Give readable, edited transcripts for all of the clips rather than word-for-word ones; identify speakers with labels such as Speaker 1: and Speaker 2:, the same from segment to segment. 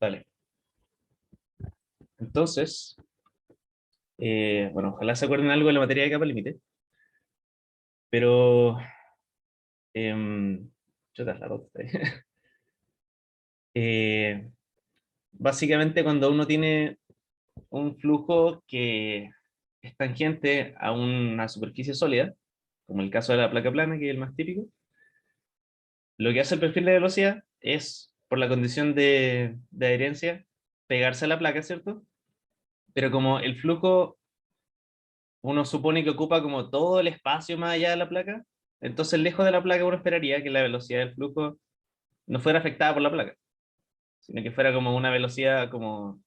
Speaker 1: Vale. Entonces, bueno, ojalá se acuerden algo de la materia de capa límite, pero... chuta, la rota. Eh, Básicamente cuando uno tiene un flujo que es tangente a una superficie sólida, como el caso de la placa plana, que es el más típico, lo que hace el perfil de velocidad es, por la condición de adherencia, pegarse a la placa, ¿cierto? Pero como el flujo uno supone que ocupa como todo el espacio más allá de la placa, entonces lejos de la placa uno esperaría que la velocidad del flujo no fuera afectada por la placa, sino que fuera como una velocidad como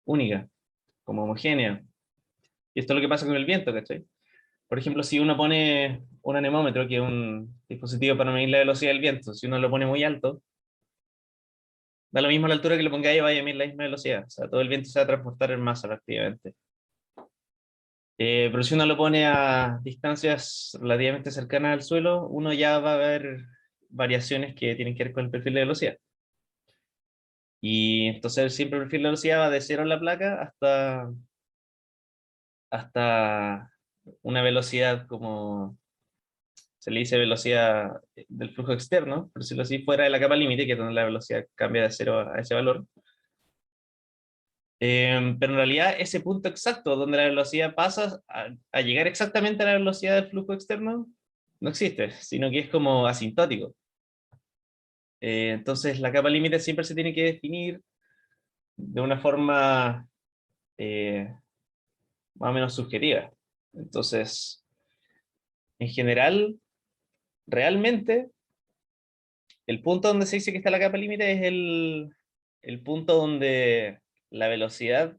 Speaker 1: única, como homogénea. Y esto es lo que pasa con el viento, ¿cachai? Por ejemplo, si uno pone un anemómetro, que es un dispositivo para medir la velocidad del viento, si uno lo pone muy alto, da lo mismo a la altura que lo pongáis, vaya a medir la misma velocidad. O sea, todo el viento se va a transportar en masa prácticamente. Pero si uno lo pone a distancias relativamente cercanas al suelo, uno ya va a ver variaciones que tienen que ver con el perfil de velocidad. Y entonces siempre el perfil de velocidad va de cero en la placa hasta una velocidad como se le dice velocidad del flujo externo, por decirlo así, fuera de la capa límite, que es donde la velocidad cambia de cero a ese valor. Pero en realidad ese punto exacto donde la velocidad pasa a llegar exactamente a la velocidad del flujo externo no existe, sino que es como asintótico. Entonces la capa límite siempre se tiene que definir de una forma eh, más o menos subjetiva. Entonces, en general, realmente, el punto donde se dice que está la capa límite es el punto donde la velocidad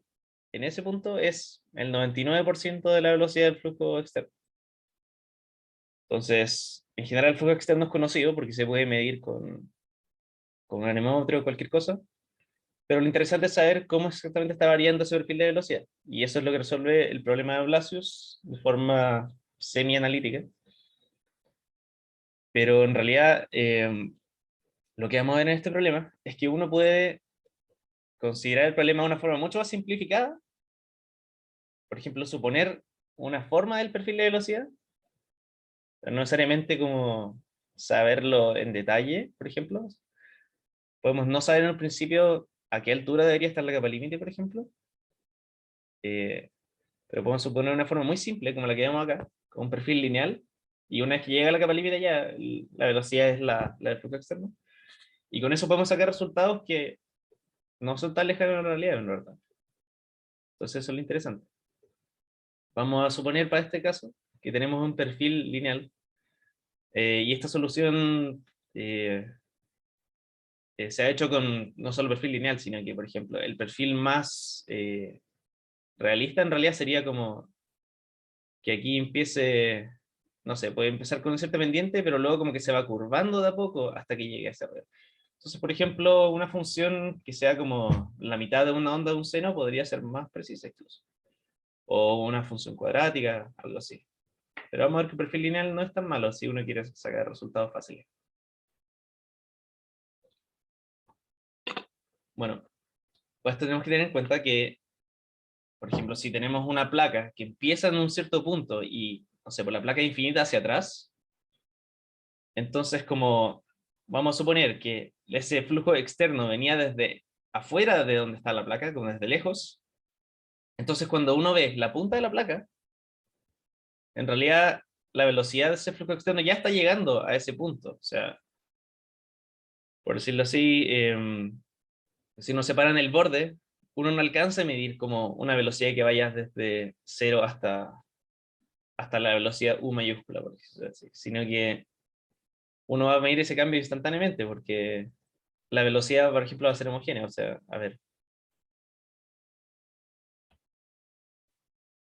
Speaker 1: en ese punto es el 99% de la velocidad del flujo externo. Entonces, en general el flujo externo es conocido porque se puede medir con un anemómetro o cualquier cosa, pero lo interesante es saber cómo exactamente está variando ese perfil de velocidad. Y eso es lo que resuelve el problema de Blasius de forma semi-analítica. Pero en realidad, lo que vamos a ver en este problema es que uno puede considerar el problema de una forma mucho más simplificada. Por ejemplo, suponer una forma del perfil de velocidad, pero no necesariamente como saberlo en detalle, por ejemplo. Podemos no saber en un principio a qué altura debería estar la capa límite, por ejemplo, eh, pero podemos suponer una forma muy simple, como la que vemos acá, con un perfil lineal, y una vez que llega a la capa límite ya la velocidad es la del flujo externo. Y con eso podemos sacar resultados que no son tan lejanos de la realidad, en verdad. Entonces eso es lo interesante. Vamos a suponer para este caso que tenemos un perfil lineal y esta solución eh, se ha hecho con no solo perfil lineal, sino que, por ejemplo, el perfil más realista en realidad sería como que aquí empiece, no sé, puede empezar con un cierto pendiente, pero luego como que se va curvando de a poco hasta que llegue a ese radio. Entonces, por ejemplo, una función que sea como la mitad de una onda de un seno podría ser más precisa incluso. O una función cuadrática, algo así. Pero vamos a ver que el perfil lineal no es tan malo si uno quiere sacar resultados fáciles. Bueno, pues tenemos que tener en cuenta que, por ejemplo, si tenemos una placa que empieza en un cierto punto y, no sé, por la placa infinita hacia atrás, entonces como vamos a suponer que ese flujo externo venía desde afuera de donde está la placa, como desde lejos, entonces cuando uno ve la punta de la placa, en realidad la velocidad de ese flujo externo ya está llegando a ese punto. O sea, por decirlo así, si nos separan el borde, uno no alcanza a medir como una velocidad que vaya desde cero hasta la velocidad U mayúscula, por decirlo así, sino que uno va a medir ese cambio instantáneamente, porque la velocidad, por ejemplo, va a ser homogénea. O sea, a ver,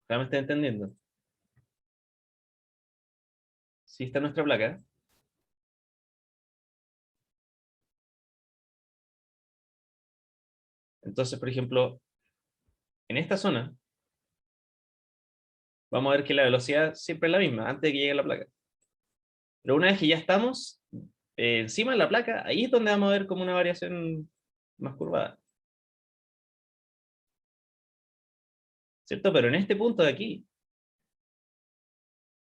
Speaker 1: ¿realmente estoy entendiendo? Si está nuestra placa, entonces, por ejemplo, en esta zona, vamos a ver que la velocidad siempre es la misma, antes de que llegue la placa. Pero una vez que ya estamos encima de la placa, ahí es donde vamos a ver como una variación más curvada. ¿Cierto? Pero en este punto de aquí,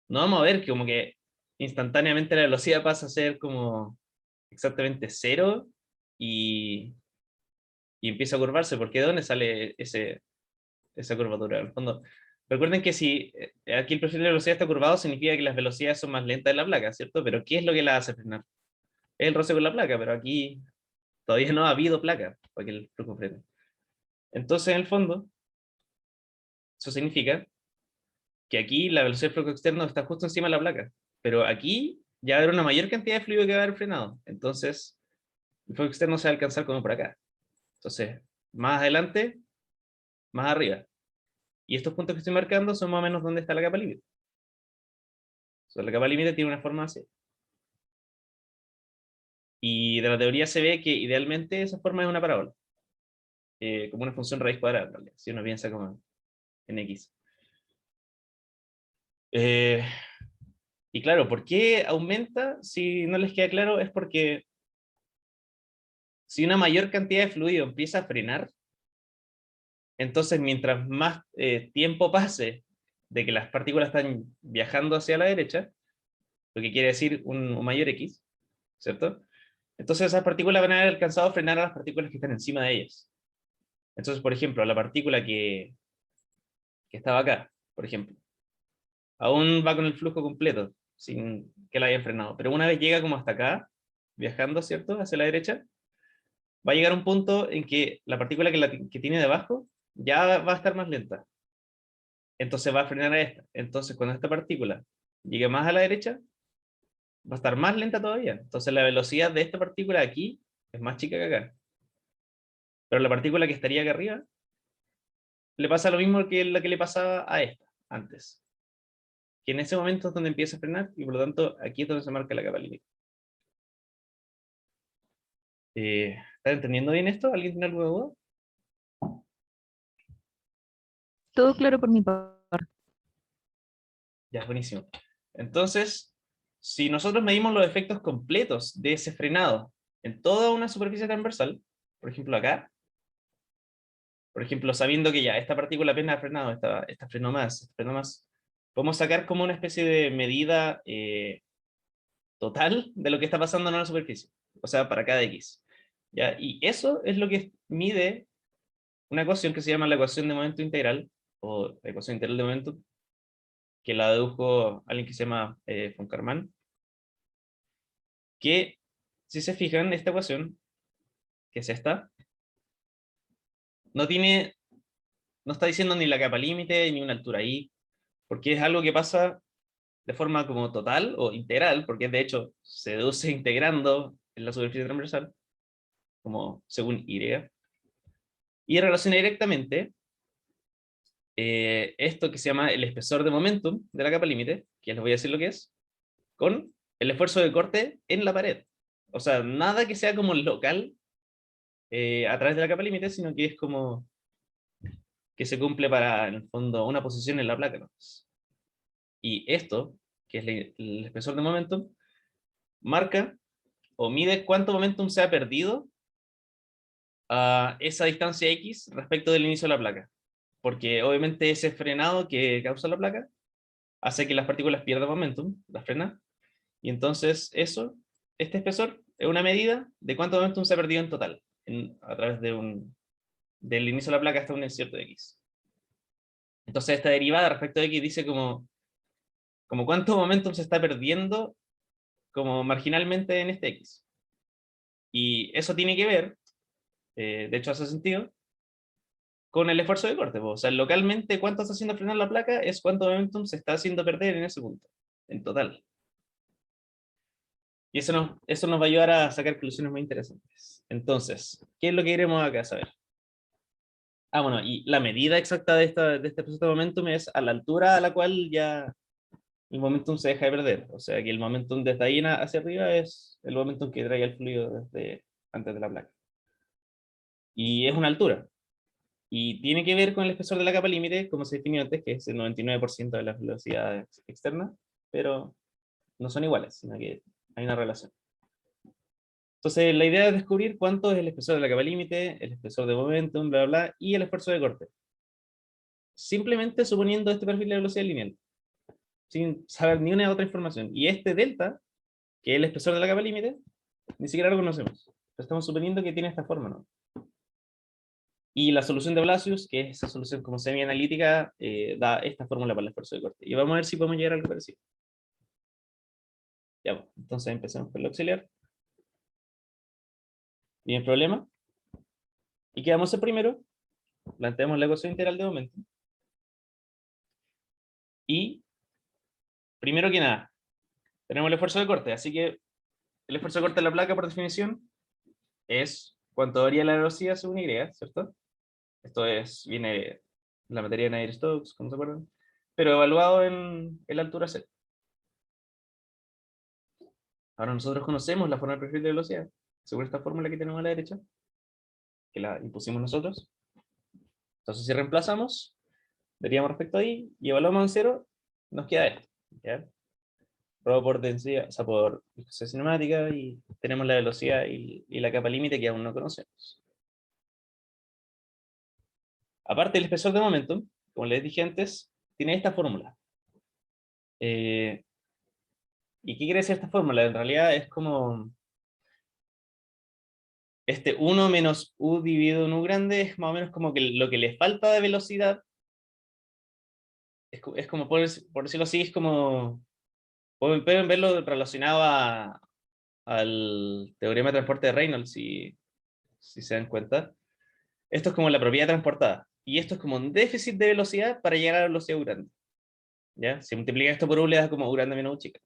Speaker 1: no vamos a ver que como que instantáneamente la velocidad pasa a ser como exactamente cero y, y empieza a curvarse, porque ¿de dónde sale esa curvatura? En el fondo, recuerden que si aquí el perfil de velocidad está curvado, significa que las velocidades son más lentas de la placa, ¿cierto? Pero ¿qué es lo que la hace frenar? Es el roce con la placa, pero aquí todavía no ha habido placa para que el flujo frene. Entonces, en el fondo, eso significa que aquí la velocidad del flujo externo está justo encima de la placa, pero aquí ya va a haber una mayor cantidad de fluido que va a haber frenado. Entonces, el flujo externo se va a alcanzar como por acá. Entonces, más adelante, más arriba. Y estos puntos que estoy marcando son más o menos donde está la capa límite. O sea, la capa límite tiene una forma así. Y de la teoría se ve que idealmente esa forma es una parábola. Como una función raíz cuadrada, en realidad, si uno piensa como en X. Eh, y claro, ¿por qué aumenta? Si no les queda claro, es porque si una mayor cantidad de fluido empieza a frenar, entonces mientras más tiempo pase de que las partículas están viajando hacia la derecha, lo que quiere decir un mayor X, ¿cierto? Entonces esas partículas van a haber alcanzado a frenar a las partículas que están encima de ellas. Entonces, por ejemplo, la partícula que estaba acá, por ejemplo, aún va con el flujo completo, sin que la hayan frenado. Pero una vez llega como hasta acá, viajando, ¿cierto? Hacia la derecha, va a llegar un punto en que la partícula que tiene debajo ya va a estar más lenta. Entonces va a frenar a esta. Entonces, cuando esta partícula llegue más a la derecha, va a estar más lenta todavía. Entonces, la velocidad de esta partícula aquí es más chica que acá. Pero la partícula que estaría acá arriba le pasa lo mismo que la que le pasaba a esta antes. Que en ese momento es donde empieza a frenar y por lo tanto aquí es donde se marca la capa límite. ¿Están entendiendo bien esto? ¿Alguien tiene alguna duda?
Speaker 2: Todo claro por mi parte.
Speaker 1: Ya, es buenísimo. Entonces, si nosotros medimos los efectos completos de ese frenado en toda una superficie transversal, por ejemplo acá, por ejemplo, sabiendo que ya esta partícula apenas ha frenado, esta frenó más, podemos sacar como una especie de medida total de lo que está pasando en una superficie, o sea, para cada X. ¿Ya? Y eso es lo que mide una ecuación que se llama la ecuación de momento integral, o la ecuación integral de momento, que la dedujo alguien que se llama von Karman, que si se fijan, esta ecuación, que es esta, no tiene, no está diciendo ni la capa límite ni una altura I, porque es algo que pasa de forma como total o integral, porque de hecho se deduce integrando en la superficie transversal, como según Y, y relaciona directamente esto que se llama el espesor de momentum de la capa límite, que les voy a decir lo que es, con el esfuerzo de corte en la pared. O sea, nada que sea como local a través de la capa límite, sino que es como que se cumple para, en el fondo, una posición en la placa, ¿no? Y esto, que es el espesor de momentum, marca o mide cuánto momentum se ha perdido a esa distancia X respecto del inicio de la placa. Porque obviamente ese frenado que causa la placa hace que las partículas pierdan momentum, las frena, y entonces eso, este espesor, es una medida de cuánto momentum se ha perdido en total, a través del inicio de la placa hasta un cierto X. Entonces esta derivada respecto de X dice como cuánto momentum se está perdiendo como marginalmente en este X. Y eso tiene que ver, de hecho hace sentido, con el esfuerzo de corte. O sea, localmente cuánto está haciendo frenar la placa es cuánto momentum se está haciendo perder en ese punto, en total. Y eso nos va a ayudar a sacar conclusiones muy interesantes. Entonces, ¿qué es lo que queremos acá saber? Ah, bueno, y la medida exacta de este proceso de momentum es a la altura a la cual ya el momentum se deja de perder. O sea, que el momentum desde ahí hacia arriba es el momentum que trae el fluido desde antes de la placa. Y es una altura. Y tiene que ver con el espesor de la capa límite, como se definió antes, que es el 99% de las velocidades externas, pero no son iguales, sino que hay una relación. Entonces, la idea es descubrir cuánto es el espesor de la capa límite, el espesor de momentum, bla, bla, bla, y el esfuerzo de corte. Simplemente suponiendo este perfil de velocidad lineal, sin saber ni una otra información. Y este delta, que es el espesor de la capa límite, ni siquiera lo conocemos. Estamos suponiendo que tiene esta forma, ¿no? Y la solución de Blasius, que es esa solución como semi-analítica, da esta fórmula para el esfuerzo de corte. Y vamos a ver si podemos llegar a algo parecido. Ya, pues, entonces empecemos con el auxiliar. Y el problema. ¿Y qué vamos a hacer primero? Planteamos la ecuación integral de momento. Y, primero que nada, tenemos el esfuerzo de corte. Así que el esfuerzo de corte de la placa, por definición, es cuánto varía la velocidad según Y, ¿cierto? Esto es, viene de la materia de Navier-Stokes, ¿cómo se acuerdan? Pero evaluado en la altura C. Ahora nosotros conocemos la forma del perfil de velocidad, según esta fórmula que tenemos a la derecha, que la impusimos nosotros. Entonces, si reemplazamos, veríamos respecto ahí y evaluamos en cero, nos queda esto. ¿Ya? Rho por densidad, o sea, por viscosidad cinemática, y tenemos la velocidad y la capa límite que aún no conocemos. Aparte, el espesor de momento, como les dije antes, tiene esta fórmula. ¿Y qué quiere decir esta fórmula? En realidad es como este 1 menos u dividido en u grande, es más o menos como que lo que le falta de velocidad, es como, por decirlo así, es como, pueden verlo relacionado al teorema de transporte de Reynolds, si se dan cuenta. Esto es como la propiedad transportada, y esto es como un déficit de velocidad para llegar a la velocidad u grande. ¿Ya? Si multiplica esto por u, le da como u grande menos u chica.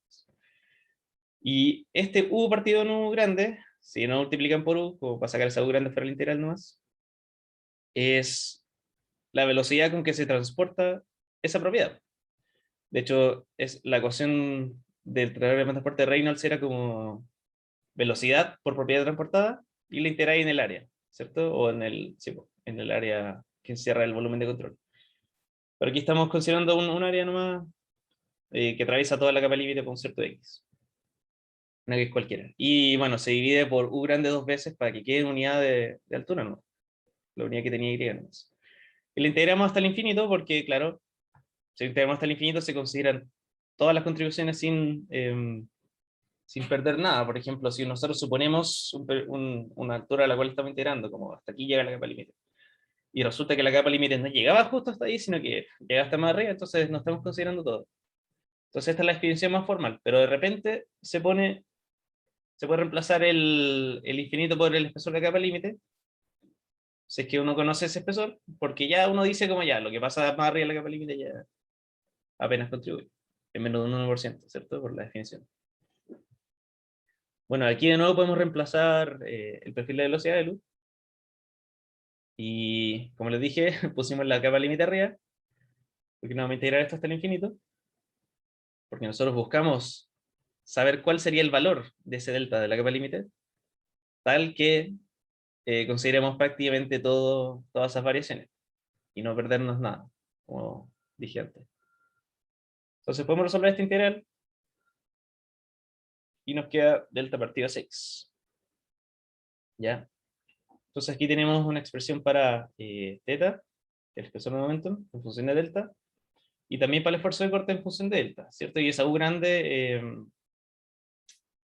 Speaker 1: Y este u partido en u grande, si no multiplican por u, como para sacar esa u grande fuera la integral nomás, es la velocidad con que se transporta esa propiedad. De hecho, es la ecuación del teorema de transporte de Reynolds era como velocidad por propiedad transportada y la integral en el área, ¿cierto? O en el, sí, en el área que encierra el volumen de control. Pero aquí estamos considerando un área nomás que atraviesa toda la capa límite con un cierto x. Una que es cualquiera. Y bueno, se divide por u grande 2 veces para que quede en unidad de altura, ¿no? La unidad que tenía y nomás. Y la integramos hasta el infinito porque, claro, si integramos hasta el infinito se consideran todas las contribuciones sin perder nada. Por ejemplo, si nosotros suponemos una altura a la cual estamos integrando, como hasta aquí llega la capa límite, y resulta que la capa límite no llegaba justo hasta ahí, sino que llega hasta más arriba, entonces no estamos considerando todo. Entonces esta es la definición más formal, pero de repente se puede reemplazar el infinito por el espesor de capa límite, si es que uno conoce ese espesor, porque ya uno dice como ya, lo que pasa más arriba de la capa límite ya apenas contribuye, en menos de un 1%, ¿cierto? Por la definición. Bueno, aquí de nuevo podemos reemplazar el perfil de velocidad de luz, y como les dije, pusimos la capa límite arriba, porque no vamos a integrar esto hasta el infinito, porque nosotros buscamos saber cuál sería el valor de ese delta de la capa límite, tal que consideremos prácticamente todas esas variaciones y no perdernos nada, como dije antes. Entonces podemos resolver esta integral y nos queda delta partido 6. ¿Ya? Entonces aquí tenemos una expresión para θ, el espesor de momento, en función de delta, y también para el esfuerzo de corte en función de delta, ¿cierto? Y esa U grande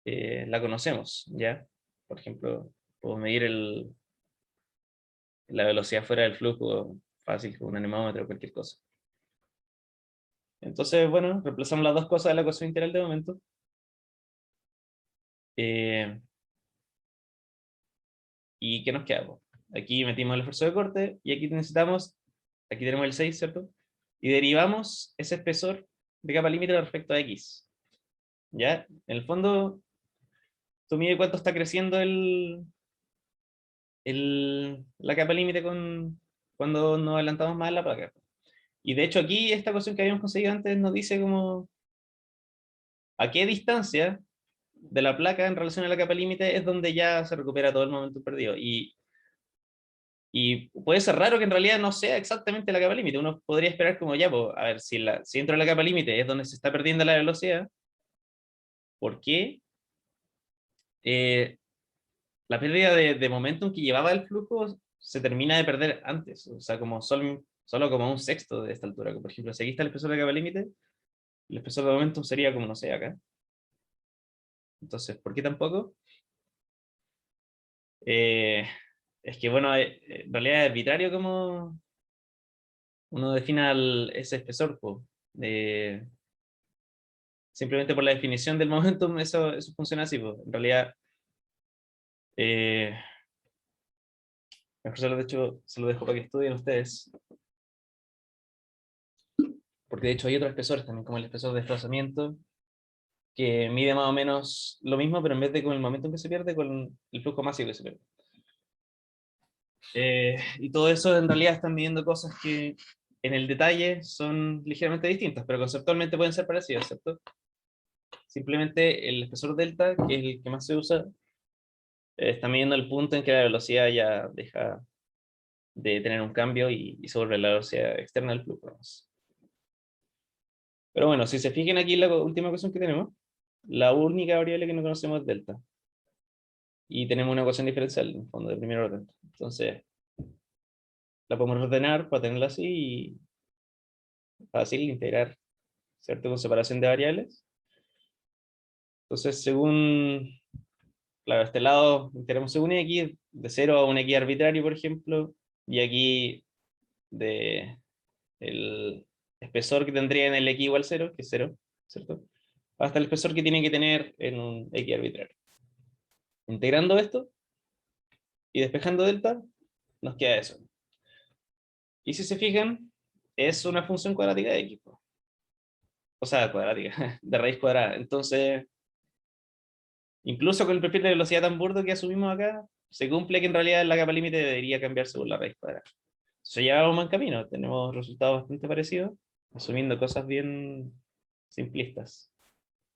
Speaker 1: la conocemos, ¿ya? Por ejemplo, puedo medir la velocidad fuera del flujo fácil con un anemómetro o cualquier cosa. Entonces, bueno, reemplazamos las dos cosas de la ecuación integral de momento. ¿Y qué nos queda? Aquí metimos el esfuerzo de corte y aquí aquí tenemos el 6, ¿cierto? Y derivamos ese espesor de capa límite respecto a X. ¿Ya? En el fondo, tú mides cuánto está creciendo la capa límite cuando nos adelantamos más en la placa. Y de hecho aquí esta ecuación que habíamos conseguido antes nos dice como a qué distancia de la placa en relación a la capa límite es donde ya se recupera todo el momento perdido. Y puede ser raro que en realidad no sea exactamente la capa límite. Uno podría esperar como ya, pues, a ver, si dentro de la capa límite es donde se está perdiendo la velocidad, ¿por qué la pérdida de momentum que llevaba el flujo se termina de perder antes, o sea, como solo como un sexto de esta altura. Por ejemplo, si aquí está el espesor de capa límite, el espesor de momentum sería como, no sé, acá. Entonces, ¿por qué tampoco? Es que, bueno, en realidad es arbitrario como uno defina ese espesor, po. Simplemente por la definición del momentum, eso funciona así, po. En realidad, eh, mejor de hecho, se lo dejo para que estudien ustedes, porque de hecho hay otros espesores también, como el espesor de desplazamiento, que mide más o menos lo mismo, pero en vez de con el momentum que se pierde, con el flujo masivo que se pierde. Y todo eso en realidad están midiendo cosas que en el detalle son ligeramente distintas, pero conceptualmente pueden ser parecidas, ¿cierto? Simplemente el espesor delta, que es el que más se usa, está midiendo el punto en que la velocidad ya deja de tener un cambio y se vuelve la velocidad externa del flujo. Pero bueno, si se fijan aquí en la última ecuación que tenemos, la única variable que no conocemos es delta. Y tenemos una ecuación diferencial, en fondo, de primer orden. Entonces, la podemos ordenar para tenerla así y fácil integrar, ¿cierto? Con separación de variables. Entonces, según, claro, este lado integramos según x, de 0 a un x arbitrario, por ejemplo, y aquí de el espesor que tendría en el x igual 0, que es 0, ¿cierto? Hasta el espesor que tiene que tener en un x arbitrario. Integrando esto y despejando delta, nos queda eso. Y si se fijan, es una función cuadrática de x, o sea, cuadrática, de raíz cuadrada. Entonces, incluso con el perfil de velocidad tan burdo que asumimos acá, se cumple que en realidad la capa límite debería cambiar según la raíz cuadrada. Entonces ya vamos en camino, tenemos resultados bastante parecidos, asumiendo cosas bien simplistas,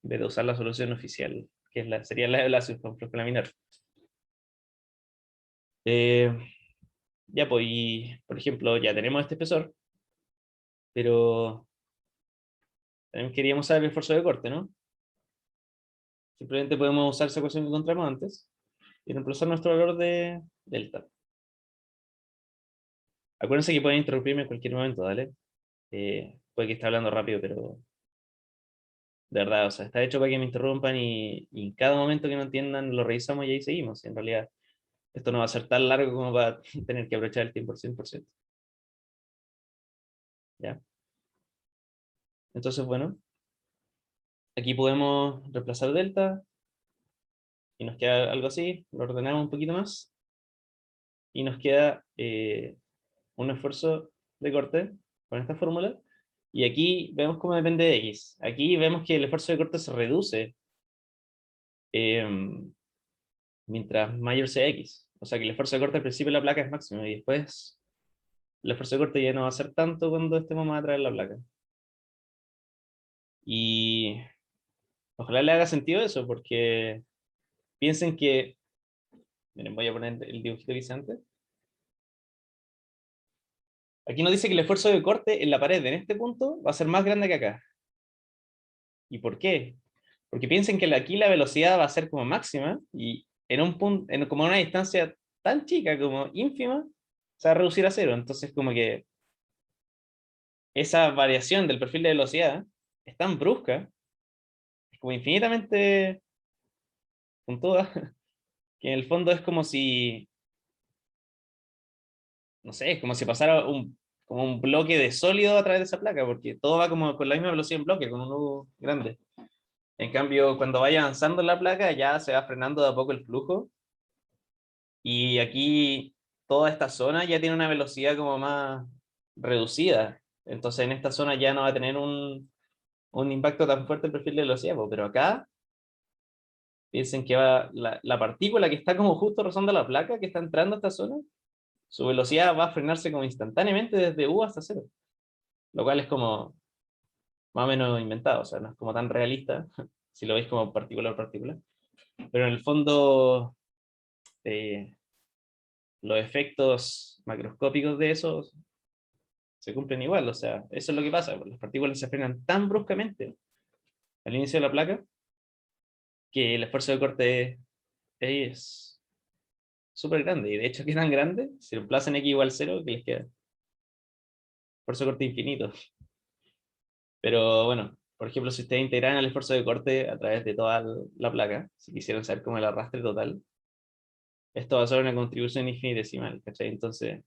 Speaker 1: en vez de usar la solución oficial, que es sería la de Laplace con flujo laminar. Eh, ya, pues, y, por ejemplo, ya tenemos este espesor, pero también queríamos saber el esfuerzo de corte, ¿no? Simplemente podemos usar esa ecuación que encontramos antes y reemplazar nuestro valor de delta. Acuérdense que pueden interrumpirme en cualquier momento, ¿vale? Puede que esté hablando rápido, pero de verdad, o sea, está hecho para que me interrumpan y en cada momento que no entiendan lo revisamos y ahí seguimos. En realidad, esto no va a ser tan largo como para tener que aprovechar el tiempo al 100%. ¿Ya? Entonces, bueno, aquí podemos reemplazar delta y nos queda algo así, lo ordenamos un poquito más y nos queda un esfuerzo de corte con esta fórmula. Y aquí vemos cómo depende de X. Aquí vemos que el esfuerzo de corte se reduce eh, mientras mayor sea X. O sea que el esfuerzo de corte al principio de la placa es máximo y después el esfuerzo de corte ya no va a ser tanto cuando estemos más atrás de la placa. Y ojalá le haga sentido eso, porque piensen que, miren, voy a poner el dibujito que hice antes. Aquí nos dice que el esfuerzo de corte en la pared en este punto va a ser más grande que acá. ¿Y por qué? Porque piensen que aquí la velocidad va a ser como máxima y en un punto, como una distancia tan chica como ínfima, se va a reducir a cero. Entonces, como que esa variación del perfil de velocidad es tan brusca, es como infinitamente puntuda, que en el fondo es como si, no sé, es como si pasara como un bloque de sólido a través de esa placa, porque todo va como con la misma velocidad en bloque, con un nudo grande. En cambio, cuando vaya avanzando la placa, ya se va frenando de a poco el flujo. Y aquí toda esta zona ya tiene una velocidad como más reducida. Entonces en esta zona ya no va a tener un impacto tan fuerte el perfil de velocidad. Pero acá, piensen que va la partícula que está como justo rozando la placa, que está entrando a esta zona, su velocidad va a frenarse como instantáneamente desde U hasta cero. Lo cual es como más o menos inventado, o sea, no es como tan realista, si lo veis como partícula por partícula. Pero en el fondo, eh, los efectos macroscópicos de eso se cumplen igual, o sea, eso es lo que pasa, las partículas se frenan tan bruscamente al inicio de la placa que el esfuerzo de corte es súper grande. Y de hecho, que es tan grande, si reemplazan x igual 0, que les queda esfuerzo de corte infinito. Pero bueno, por ejemplo, si ustedes integran el esfuerzo de corte a través de toda la placa, si quisieran saber cómo el arrastre total, esto va a ser una contribución infinitesimal, ¿cachai? Entonces,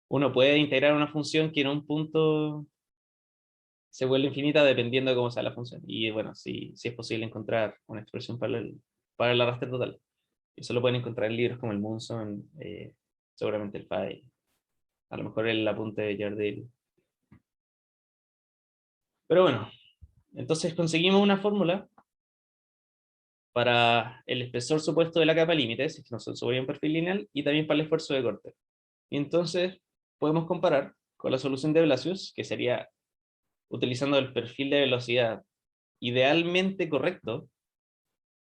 Speaker 1: uno puede integrar una función que en un punto se vuelve infinita dependiendo de cómo sea la función. Y bueno, si es posible encontrar una expresión para el arrastre total. Eso lo pueden encontrar en libros como el Munson, seguramente el PHY, a lo mejor el apunte de Yardley. Pero bueno, entonces conseguimos una fórmula para el espesor supuesto de la capa límite, si es que no se sube un perfil lineal, y también para el esfuerzo de corte. Y entonces podemos comparar con la solución de Blasius, que sería utilizando el perfil de velocidad idealmente correcto,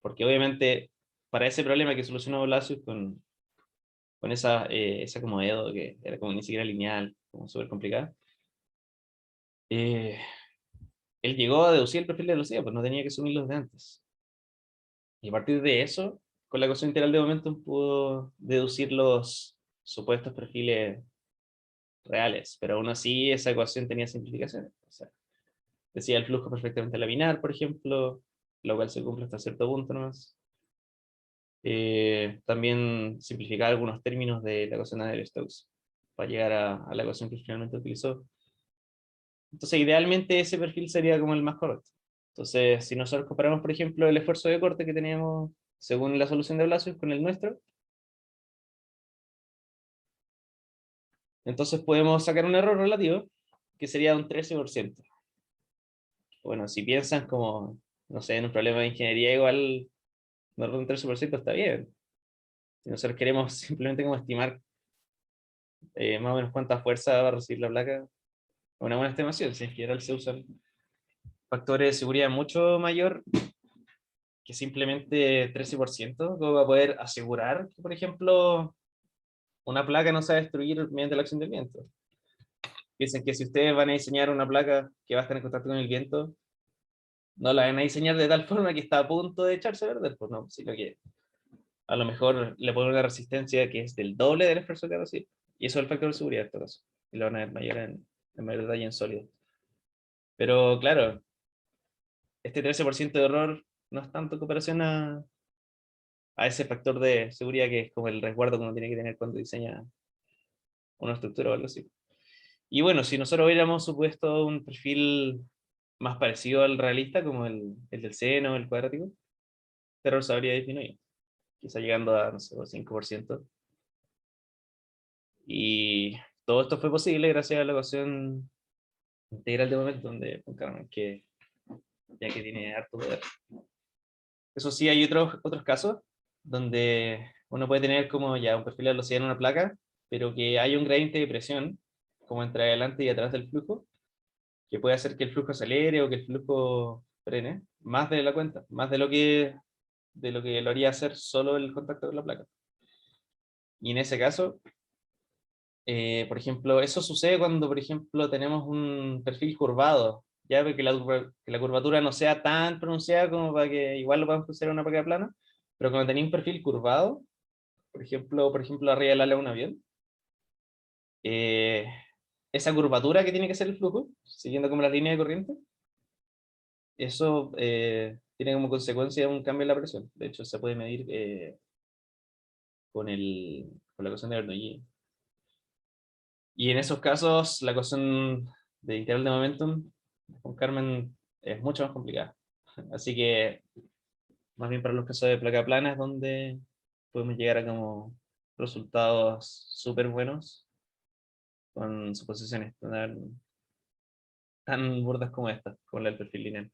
Speaker 1: porque obviamente para ese problema que solucionó Blasius con esa como Edo, que era como ni siquiera lineal, como súper complicada, eh, él llegó a deducir el perfil de velocidad, pues no tenía que sumirlos de antes. Y a partir de eso, con la ecuación integral de momentum pudo deducir los supuestos perfiles reales, pero aún así esa ecuación tenía simplificaciones. O sea, decía el flujo perfectamente laminar, por ejemplo, lo cual se cumple hasta cierto punto nomás. También simplificar algunos términos de la ecuación de Navier-Stokes para llegar a la ecuación que finalmente utilizó. Entonces, idealmente ese perfil sería como el más correcto. Entonces, si nosotros comparamos, por ejemplo, el esfuerzo de corte que tenemos según la solución de Blasius con el nuestro, entonces podemos sacar un error relativo que sería un 13%. Bueno, si piensan como, no sé, en un problema de ingeniería igual, un error de un 13% está bien. Si nosotros queremos simplemente como estimar más o menos cuánta fuerza va a recibir la placa, una buena estimación. Si en general se usan factores de seguridad mucho mayor que simplemente 13%, como va a poder asegurar que, por ejemplo, una placa no se va a destruir mediante la acción del viento. Piensen que si ustedes van a diseñar una placa que va a estar en contacto con el viento, no la van a diseñar de tal forma que está a punto de echarse a perder, pues no, sino que a lo mejor le ponen una resistencia que es del doble del esfuerzo que va a recibir. Y eso es el factor de seguridad en todo caso. Y lo van a ver mayor en mayor detalle en sólido. Pero claro, este 13% de error no es tanto comparación a ese factor de seguridad que es como el resguardo que uno tiene que tener cuando diseña una estructura o algo así. Y bueno, si nosotros hubiéramos supuesto un perfil más parecido al realista, como el del seno, el cuadrático, el error se habría disminuido, quizá llegando a, no sé, 5%. Y todo esto fue posible gracias a la ecuación integral de momento, donde con Carmen, que ya que tiene harto poder. Eso sí, hay otros casos donde uno puede tener como ya un perfil de velocidad en una placa, pero que hay un gradiente de presión, como entre adelante y atrás del flujo, que puede hacer que el flujo acelere o que el flujo frene, más de la cuenta, más de lo que lo haría hacer solo el contacto con la placa. Y en ese caso, por ejemplo, eso sucede cuando, por ejemplo, tenemos un perfil curvado, ya que la curvatura no sea tan pronunciada como para que igual lo podamos considerar una placa plana, pero cuando tenéis un perfil curvado, por ejemplo arriba del ala de un avión, eh, esa curvatura que tiene que ser el flujo, siguiendo como la línea de corriente, eso tiene como consecuencia un cambio en la presión. De hecho, se puede medir con la ecuación de Bernoulli. Y en esos casos, la ecuación de integral de momentum con Carmen es mucho más complicada. Así que, más bien para los casos de placa plana es donde podemos llegar a como resultados súper buenos con suposiciones tan burdas como esta, como la del perfil lineal.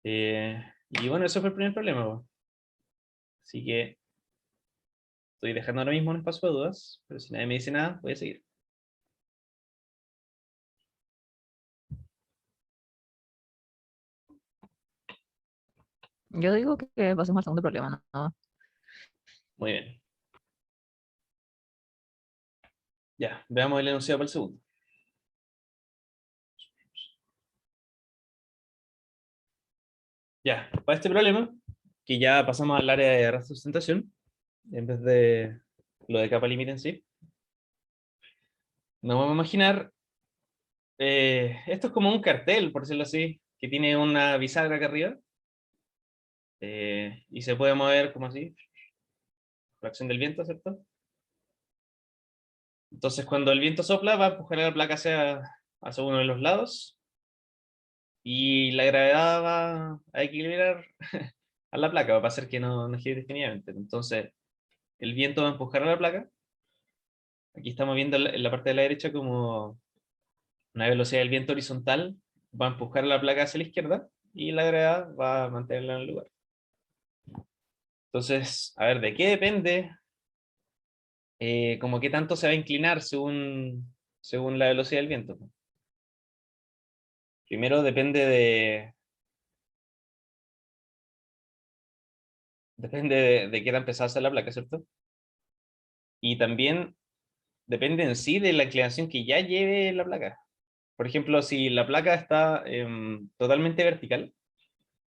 Speaker 1: Y bueno, eso fue el primer problema, po. Así que estoy dejando ahora mismo un espacio de dudas, pero si nadie me dice nada, voy a seguir.
Speaker 2: Yo digo que pasemos al segundo problema, ¿no?
Speaker 1: Muy bien. Ya, veamos el enunciado para el segundo. Ya, para este problema, que ya pasamos al área de sustentación, en vez de lo de capa límite en sí. Nos vamos a imaginar, esto es como un cartel, por decirlo así, que tiene una bisagra acá arriba, y se puede mover como así, la acción del viento, ¿cierto? Entonces cuando el viento sopla va a empujar a la placa hacia uno de los lados, y la gravedad va a equilibrar a la placa, va a hacer que no gire indefinidamente. Entonces el viento va a empujar a la placa. Aquí estamos viendo en la parte de la derecha como una velocidad del viento horizontal va a empujar la placa hacia la izquierda y la gravedad va a mantenerla en el lugar. Entonces, a ver, ¿de qué depende? Como qué tanto se va a inclinar según la velocidad del viento. Primero depende de qué tan pesada sea la placa, ¿cierto? Y también depende en sí de la inclinación que ya lleve la placa. Por ejemplo, si la placa está totalmente vertical,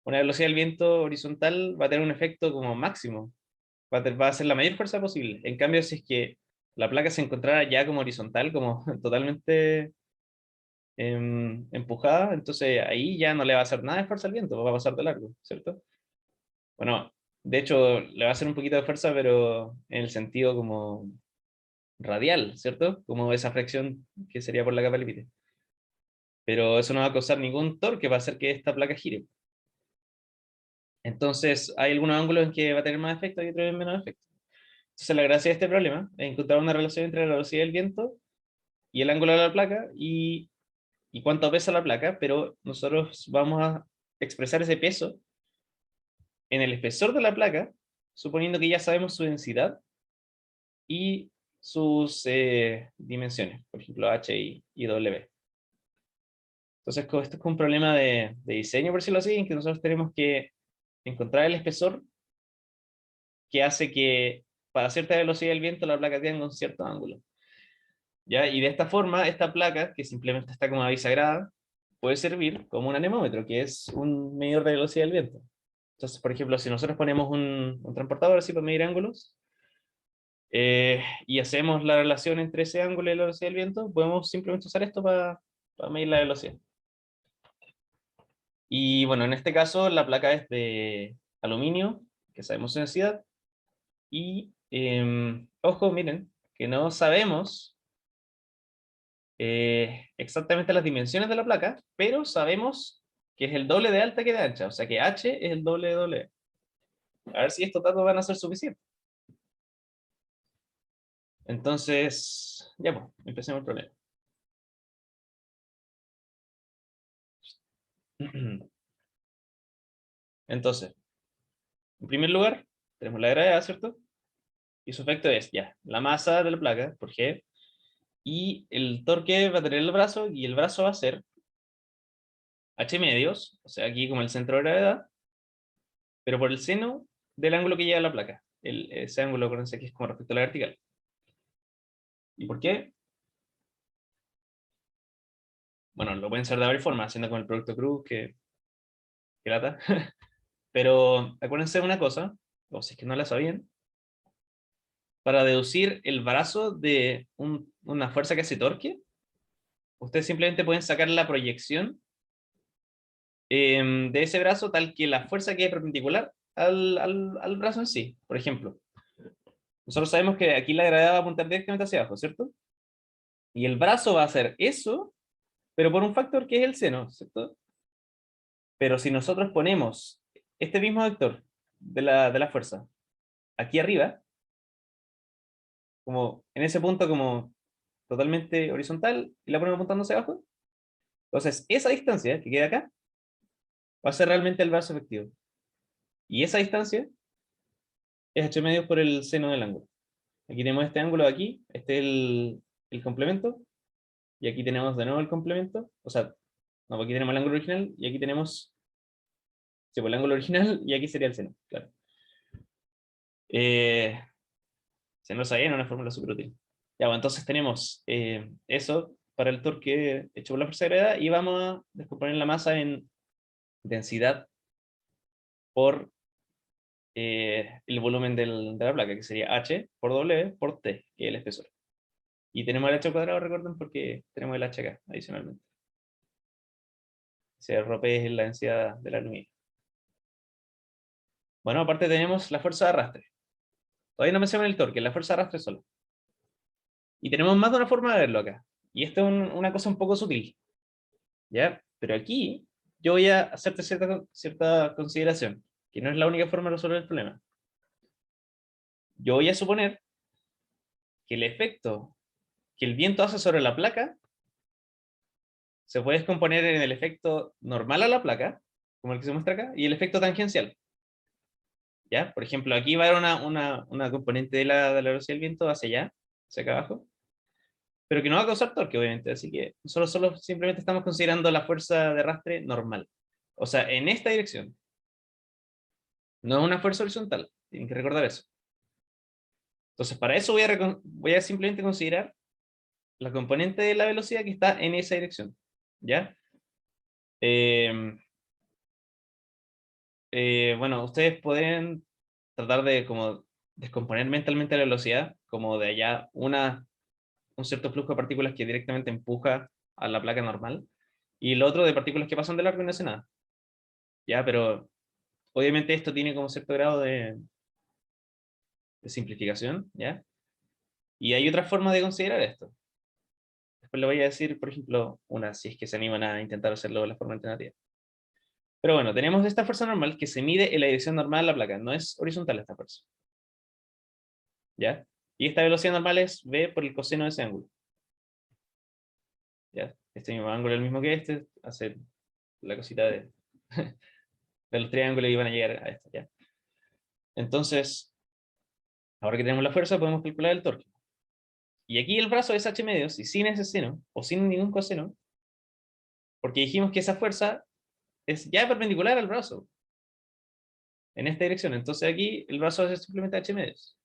Speaker 1: una velocidad del viento horizontal va a tener un efecto como máximo, va a ser la mayor fuerza posible. En cambio, si es que la placa se encontrara ya como horizontal, como totalmente empujada, entonces ahí ya no le va a hacer nada de fuerza al viento, va a pasar de largo, ¿cierto? Bueno, de hecho, le va a hacer un poquito de fuerza, pero en el sentido como radial, ¿cierto? Como esa fricción que sería por la capa límite. Pero eso no va a causar ningún torque, va a hacer que esta placa gire. Entonces, hay algunos ángulos en que va a tener más efecto y otros en menos efecto. Entonces, la gracia de este problema es encontrar una relación entre la velocidad del viento y el ángulo de la placa y cuánto pesa la placa, pero nosotros vamos a expresar ese peso en el espesor de la placa, suponiendo que ya sabemos su densidad y sus dimensiones, por ejemplo, H y W. Entonces, esto es un problema de diseño, por decirlo así, en que nosotros tenemos que encontrar el espesor que hace que para cierta velocidad del viento la placa tenga un cierto ángulo. ¿Ya? Y de esta forma, esta placa, que simplemente está como bisagrada, puede servir como un anemómetro, que es un medidor de velocidad del viento. Entonces, por ejemplo, si nosotros ponemos un transportador así para medir ángulos, y hacemos la relación entre ese ángulo y la velocidad del viento, podemos simplemente usar esto para medir la velocidad. Y bueno, en este caso la placa es de aluminio, que sabemos su densidad, y ojo, miren, que no sabemos exactamente las dimensiones de la placa, pero sabemos que es el doble de alta que de ancha, o sea que H es el doble de W. A ver si estos datos van a ser suficientes. Entonces, ya pues, empecemos el problema. Entonces, en primer lugar, tenemos la gravedad, ¿cierto? Y su efecto es, ya, la masa de la placa por G, y el torque va a tener el brazo, y el brazo va a ser H medios, o sea, aquí como el centro de gravedad, pero por el seno del ángulo que lleva la placa. Ese ángulo, acuérdense que es como respecto a la vertical. ¿Y por qué? Bueno, lo pueden hacer de varias formas, haciendo con el producto cruz, que lata. Pero acuérdense de una cosa, o si es que no la sabían, para deducir el brazo de una fuerza que hace torque, ustedes simplemente pueden sacar la proyección de ese brazo tal que la fuerza quede perpendicular al brazo en sí. Por ejemplo, nosotros sabemos que aquí la gravedad va a apuntar directamente hacia abajo, ¿cierto? Y el brazo va a hacer eso, pero por un factor que es el seno, ¿cierto? Pero si nosotros ponemos este mismo vector de la fuerza aquí arriba, como en ese punto como totalmente horizontal, y la ponemos apuntando hacia abajo, entonces esa distancia que queda acá va a ser realmente el brazo efectivo. Y esa distancia es h medios por el seno del ángulo. Aquí tenemos este ángulo de aquí, este es el complemento, y aquí tenemos de nuevo el complemento, o sea, no, aquí tenemos el ángulo original, y aquí tenemos sí, pues, el ángulo original, y aquí sería el seno, claro. Eh, Se nos sabía en una fórmula súper útil. Ya, bueno, entonces tenemos eso para el torque hecho por la fuerza de gravedad, y vamos a descomponer la masa en densidad por el volumen de la placa, que sería H por W por T, que es el espesor. Y tenemos el H cuadrado, recuerden, porque tenemos el H acá, adicionalmente. O sea, el RP es la densidad del aluminio. Bueno, aparte tenemos la fuerza de arrastre. Todavía no mencionamos el torque, la fuerza de arrastre solo. Y tenemos más de una forma de verlo acá. Y esto es una cosa un poco sutil. ¿Ya? Pero aquí yo voy a hacerte cierta consideración, que no es la única forma de resolver el problema. Yo voy a suponer que el efecto que el viento hace sobre la placa se puede descomponer en el efecto normal a la placa, como el que se muestra acá, y el efecto tangencial. ¿Ya? Por ejemplo, aquí va a haber una componente de la velocidad del viento hacia allá, hacia acá abajo, pero que no va a causar torque, obviamente. Así que solo simplemente estamos considerando la fuerza de arrastre normal. O sea, en esta dirección. No es una fuerza horizontal. Tienen que recordar eso. Entonces, para eso voy a simplemente considerar la componente de la velocidad que está en esa dirección. ¿Ya? Bueno, ustedes pueden tratar de como descomponer mentalmente la velocidad, como de allá un cierto flujo de partículas que directamente empuja a la placa normal, y el otro de partículas que pasan de largo y no hace nada. ¿Ya? Pero obviamente esto tiene como cierto grado de simplificación, ¿ya? Y hay otra forma de considerar esto. Después le voy a decir, por ejemplo, una, si es que se animan a intentar hacerlo de la forma alternativa. Pero bueno, tenemos esta fuerza normal que se mide en la dirección normal de la placa, no es horizontal esta fuerza. ¿Ya? Y esta velocidad normal es v por el coseno de ese ángulo. ¿Ya? Este mismo ángulo es el mismo que este, hace la cosita de los triángulos y van a llegar a esto, ¿ya? Entonces, ahora que tenemos la fuerza, podemos calcular el torque. Y aquí el brazo es h medios, y sin ese seno, o sin ningún coseno, porque dijimos que esa fuerza es ya perpendicular al brazo, en esta dirección. Entonces aquí el brazo es simplemente h medios.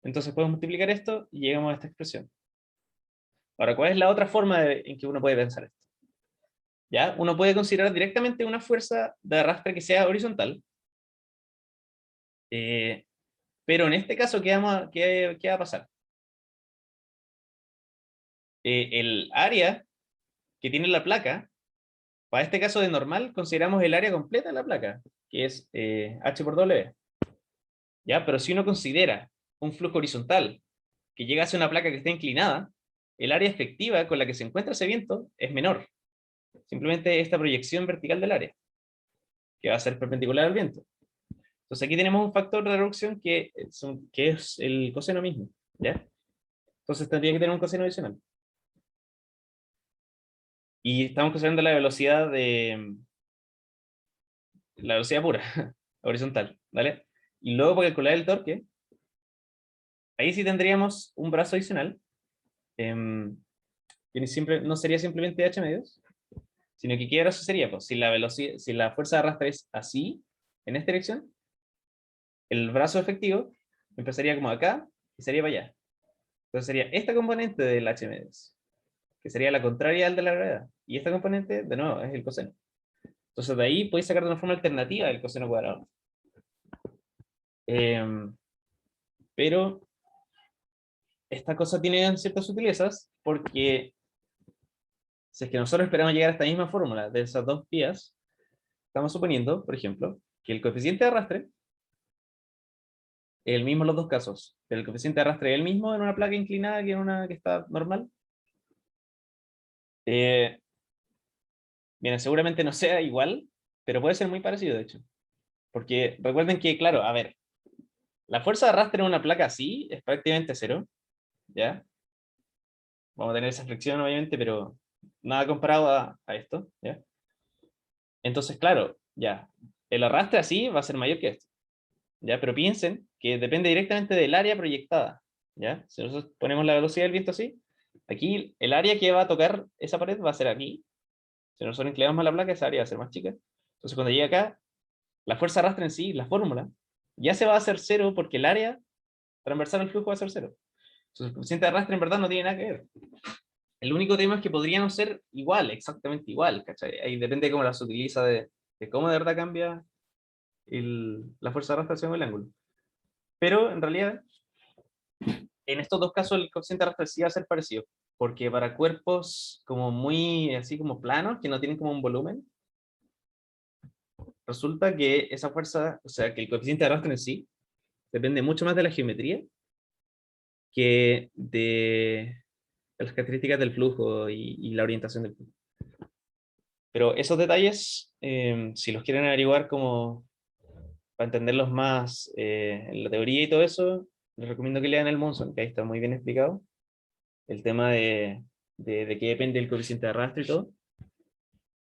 Speaker 1: Entonces podemos multiplicar esto y llegamos a esta expresión. Ahora, ¿cuál es la otra forma en que uno puede pensar esto? ¿Ya? Uno puede considerar directamente una fuerza de arrastre que sea horizontal, pero en este caso, ¿qué va a pasar? El área que tiene la placa, para este caso de normal, consideramos el área completa de la placa, que es H por W. ¿Ya? Pero si uno considera un flujo horizontal que llega hacia una placa que está inclinada, el área efectiva con la que se encuentra ese viento es menor. Simplemente esta proyección vertical del área, que va a ser perpendicular al viento. Entonces aquí tenemos un factor de reducción que es el coseno mismo. ¿Ya? Entonces tendría que tener un coseno adicional. Y estamos considerando la velocidad pura, horizontal, ¿vale? Y luego para calcular el torque, ahí sí tendríamos un brazo adicional, que no sería simplemente h medios, sino que qué brazo sería, pues, si la fuerza de arrastre es así, en esta dirección, el brazo efectivo empezaría como acá y sería para allá. Entonces sería esta componente del h medios, que sería la contraria al de la gravedad. Y esta componente, de nuevo, es el coseno. Entonces de ahí podéis sacar de una forma alternativa el coseno cuadrado. Pero esta cosa tiene ciertas sutilezas porque si es que nosotros esperamos llegar a esta misma fórmula de esas dos vías, estamos suponiendo, por ejemplo, que el coeficiente de arrastre es el mismo en los dos casos, pero el coeficiente de arrastre es el mismo en una placa inclinada que en una que está normal. Eh, Bien, seguramente no sea igual, pero puede ser muy parecido, de hecho. Porque recuerden que, claro, a ver, la fuerza de arrastre en una placa así es prácticamente cero, ¿ya? Vamos a tener esa flexión, obviamente, pero nada comparado a esto, ¿ya? Entonces, claro, ya, el arrastre así va a ser mayor que esto, ¿ya? Pero piensen que depende directamente del área proyectada, ¿ya? Si nosotros ponemos la velocidad del viento así, aquí el área que va a tocar esa pared va a ser aquí. Si nosotros inclinamos más la placa, esa área va a ser más chica. Entonces, cuando llegue acá, la fuerza de arrastre en sí, la fórmula, ya se va a hacer cero porque el área transversal al flujo va a ser cero. Entonces, el coeficiente de arrastre en verdad no tiene nada que ver. El único tema es que podría no ser igual, exactamente igual, ¿cachai? Ahí depende de cómo las utiliza, de cómo de verdad cambia. la fuerza de arrastre según el ángulo. Pero en realidad, en estos dos casos el coeficiente de arrastre sí va a ser parecido, porque para cuerpos como muy así como planos, que no tienen como un volumen, resulta que esa fuerza, o sea, que el coeficiente de arrastre en sí, depende mucho más de la geometría que de las características del flujo y la orientación del flujo. Pero esos detalles, si los quieren averiguar como para entenderlos más en la teoría y todo eso, les recomiendo que lean el Monson, que ahí está muy bien explicado el tema de qué depende el coeficiente de arrastre y todo.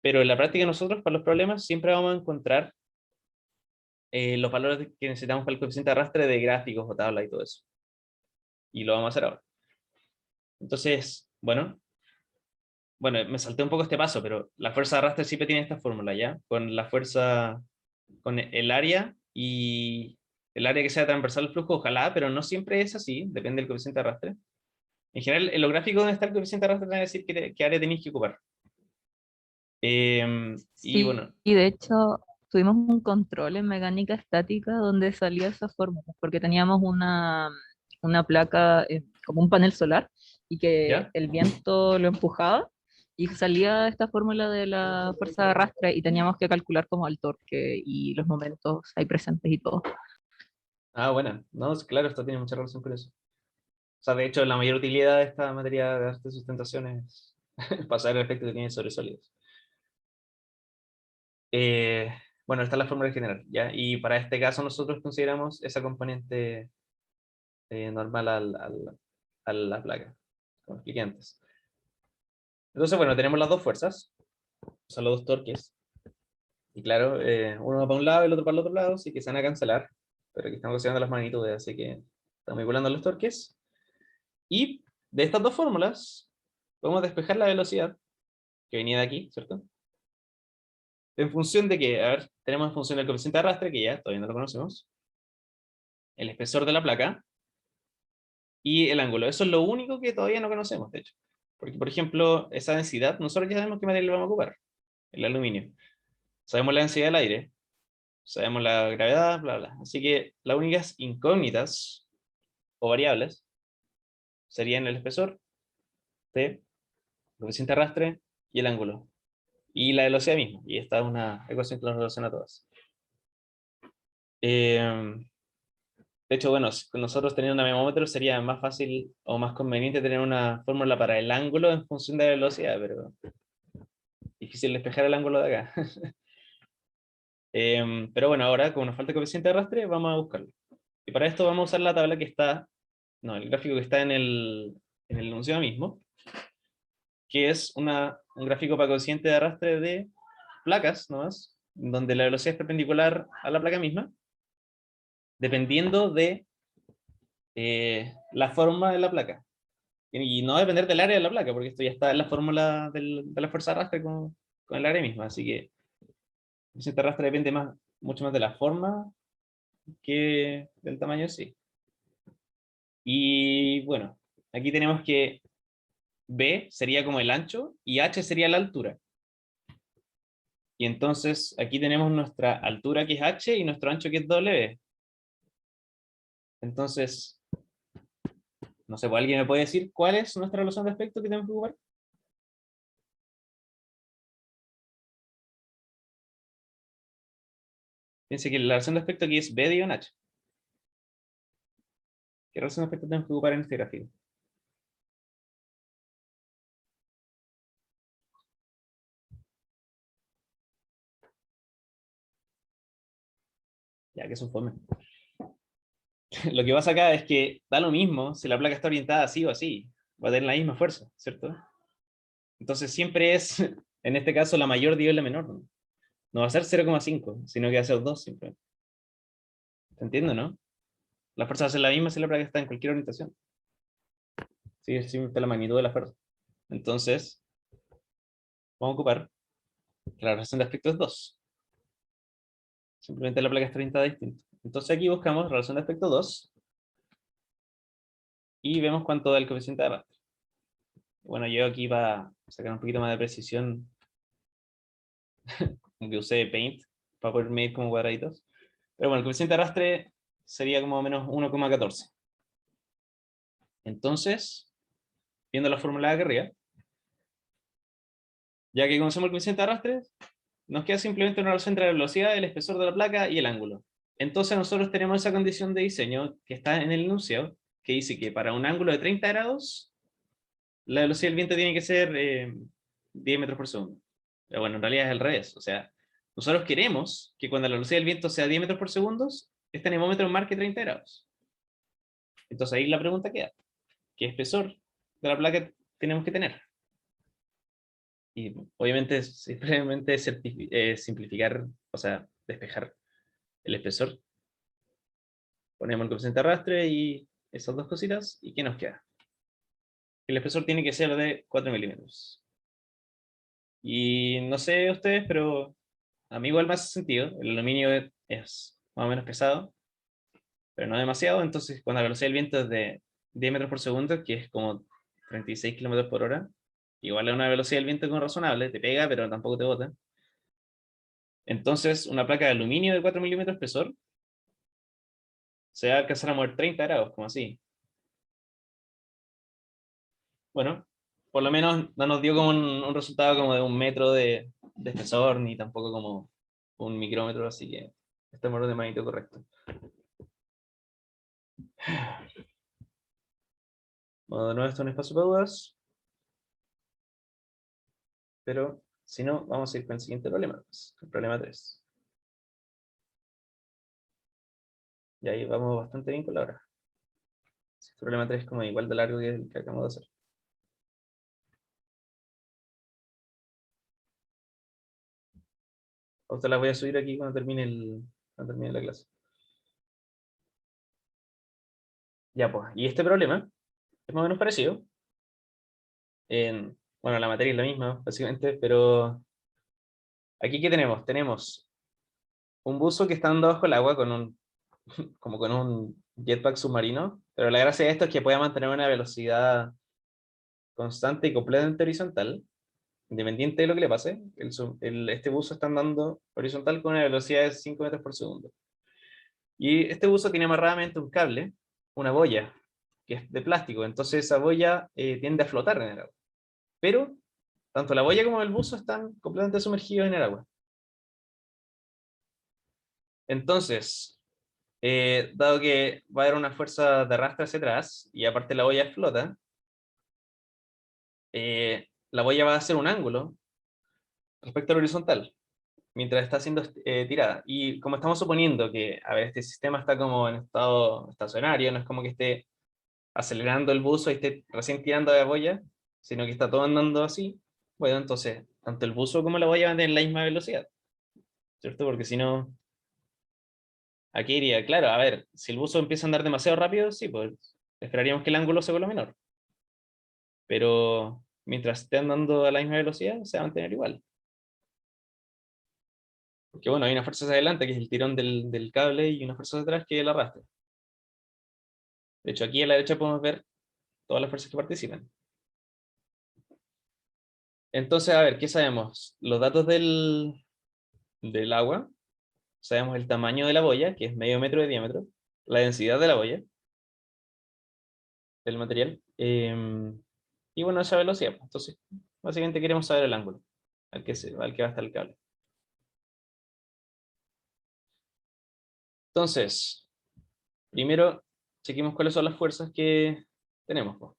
Speaker 1: Pero en la práctica nosotros para los problemas siempre vamos a encontrar los valores que necesitamos para el coeficiente de arrastre de gráficos o tablas y todo eso. Y lo vamos a hacer ahora. Entonces, bueno, me salté un poco este paso, pero la fuerza de arrastre siempre tiene esta fórmula, ¿ya? Con la fuerza, con el área y el área que sea transversal al flujo, ojalá, pero no siempre es así, depende del coeficiente de arrastre. En general, en los gráficos donde está el coeficiente de arrastre, te van a decir qué área tenéis que ocupar. Y
Speaker 2: Sí,
Speaker 1: bueno,
Speaker 2: y de hecho tuvimos un control en mecánica estática donde salía esa fórmula, porque teníamos una placa, como un panel solar, y que
Speaker 1: ¿ya?
Speaker 2: el viento lo empujaba y salía esta fórmula de la fuerza de arrastre y teníamos que calcular como el torque y los momentos ahí presentes y todo.
Speaker 1: Ah, bueno, no, claro, esto tiene mucha relación con eso. O sea, de hecho, la mayor utilidad de esta materia de arte de sustentación es pasar el efecto que tiene sobre sólidos. Eh, bueno, esta es la fórmula general, ¿ya? Y para este caso nosotros consideramos esa componente normal a la placa, como expliqué antes. Entonces, bueno, tenemos las dos fuerzas, son los dos torques. Y claro, uno va para un lado y el otro para el otro lado, así que se van a cancelar. Pero aquí estamos considerando las magnitudes, así que estamos igualando los torques. Y de estas dos fórmulas, podemos despejar la velocidad que venía de aquí, ¿cierto? En función de que, a ver, tenemos en función del coeficiente de arrastre, que ya todavía no lo conocemos, el espesor de la placa y el ángulo. Eso es lo único que todavía no conocemos, de hecho. Porque, por ejemplo, esa densidad, nosotros ya sabemos qué material vamos a ocupar, el aluminio. Sabemos la densidad del aire, sabemos la gravedad, bla, bla. Así que las únicas incógnitas o variables serían el espesor, T, el coeficiente de arrastre y el ángulo. Y la velocidad misma. Y esta es una ecuación que nos relaciona a todas. Eh, de hecho, bueno, con nosotros teniendo un anemómetro sería más fácil o más conveniente tener una fórmula para el ángulo en función de la velocidad, pero difícil despejar el ángulo de acá. Pero bueno, ahora, como nos falta el coeficiente de arrastre, vamos a buscarlo. Y para esto vamos a usar la tabla que está, no, el gráfico que está en el enunciado mismo, que es un gráfico para coeficiente de arrastre de placas, nomás, donde la velocidad es perpendicular a la placa misma, dependiendo de la forma de la placa. Y no va a depender del área de la placa, porque esto ya está en la fórmula de la fuerza de arrastre con el área misma. Así que el coeficiente de arrastre depende mucho más de la forma que del tamaño en sí. Y bueno, aquí tenemos que B sería como el ancho y H sería la altura. Y entonces aquí tenemos nuestra altura que es H y nuestro ancho que es W. Entonces, no sé, ¿pues ¿alguien me puede decir cuál es nuestra relación de aspecto que tenemos que ocupar? Piense que la relación de aspecto aquí es B dividido en H. ¿Qué relación de aspecto tenemos que ocupar en este gráfico? Ya que es un fome. Lo que pasa acá es que da lo mismo si la placa está orientada así o así. Va a tener la misma fuerza, ¿cierto? Entonces siempre es, en este caso, la mayor dividido en la menor. No va a ser 0,5, sino que va a ser 2 siempre. ¿Te entiendo, no? La fuerza va a ser la misma si la placa está en cualquier orientación. Sí, es simplemente la magnitud de la fuerza. Entonces, vamos a ocupar que la relación de aspecto es 2. Simplemente la placa está orientada distinto. Entonces aquí buscamos relación de aspecto 2 y vemos cuánto da el coeficiente de arrastre. Bueno, yo aquí para sacar un poquito más de precisión, como que usé Paint para poder medir como cuadraditos. Pero bueno, el coeficiente de arrastre sería como menos 1,14. Entonces, viendo la fórmula de acá arriba, ya que conocemos el coeficiente de arrastre, nos queda simplemente una relación entre la velocidad, el espesor de la placa y el ángulo. Entonces nosotros tenemos esa condición de diseño que está en el enunciado, que dice que para un ángulo de 30 grados, la velocidad del viento tiene que ser 10 metros por segundo. Pero bueno, en realidad es al revés. O sea, nosotros queremos que cuando la velocidad del viento sea 10 metros por segundo, este anemómetro marque 30 grados. Entonces ahí la pregunta queda, ¿qué espesor de la placa tenemos que tener? Y obviamente simplemente simplificar, o sea, despejar el espesor. Ponemos el coeficiente de arrastre y esas dos cositas, ¿y qué nos queda? El espesor tiene que ser de 4 milímetros. Y no sé ustedes, pero a mí igual me hace sentido. El aluminio es más o menos pesado, pero no demasiado. Entonces, cuando la velocidad del viento es de 10 metros por segundo, que es como 36 kilómetros por hora, igual es una velocidad del viento como razonable, te pega, pero tampoco te bota. Entonces, una placa de aluminio de 4 milímetros espesor se va a alcanzar a mover 30 grados, como así. Bueno, por lo menos no nos dio como un resultado como de 1 metro de espesor, ni tampoco como 1 micrómetro, así que estamos de magnitud correcto. Bueno, de nuevo esto es un espacio para dudas, pero si no, vamos a ir con el siguiente problema, el problema 3. Y ahí vamos bastante bien con la hora. El problema 3 es como igual de largo que el que acabamos de hacer. A usted las voy a subir aquí cuando termine la clase. Ya pues, y este problema es más o menos parecido. Bueno, la materia es la misma, básicamente, pero aquí ¿qué tenemos? Tenemos un buzo que está andando bajo el agua como con un jetpack submarino, pero la gracia de esto es que puede mantener una velocidad constante y completamente horizontal, independiente de lo que le pase. Este buzo está andando horizontal con una velocidad de 5 metros por segundo. Y este buzo tiene amarradamente un cable, una boya, que es de plástico, entonces esa boya tiende a flotar en el agua. Pero tanto la boya como el buzo están completamente sumergidos en el agua. Entonces, dado que va a haber una fuerza de arrastre hacia atrás, y aparte la boya flota, la boya va a hacer un ángulo respecto al horizontal, mientras está siendo tirada. Y como estamos suponiendo que, a ver, este sistema está como en estado estacionario, no es como que esté acelerando el buzo y esté recién tirando la boya, sino que está todo andando así, bueno, entonces, tanto el buzo como la boya van a tener la misma velocidad, ¿cierto? Porque si no, aquí iría, claro, a ver, si el buzo empieza a andar demasiado rápido, sí, pues esperaríamos que el ángulo se vuelva menor. Pero mientras esté andando a la misma velocidad, se va a mantener igual. Porque bueno, hay una fuerza hacia adelante, que es el tirón del cable, y una fuerza hacia atrás, que es el arrastre. De hecho, aquí a la derecha podemos ver todas las fuerzas que participan. Entonces, a ver, ¿qué sabemos? Los datos del agua, sabemos el tamaño de la boya, que es medio metro de diámetro, la densidad de la boya, del material, y bueno, esa velocidad. Entonces, básicamente queremos saber el ángulo al que va a estar el cable. Entonces, primero, chequemos cuáles son las fuerzas que tenemos, po.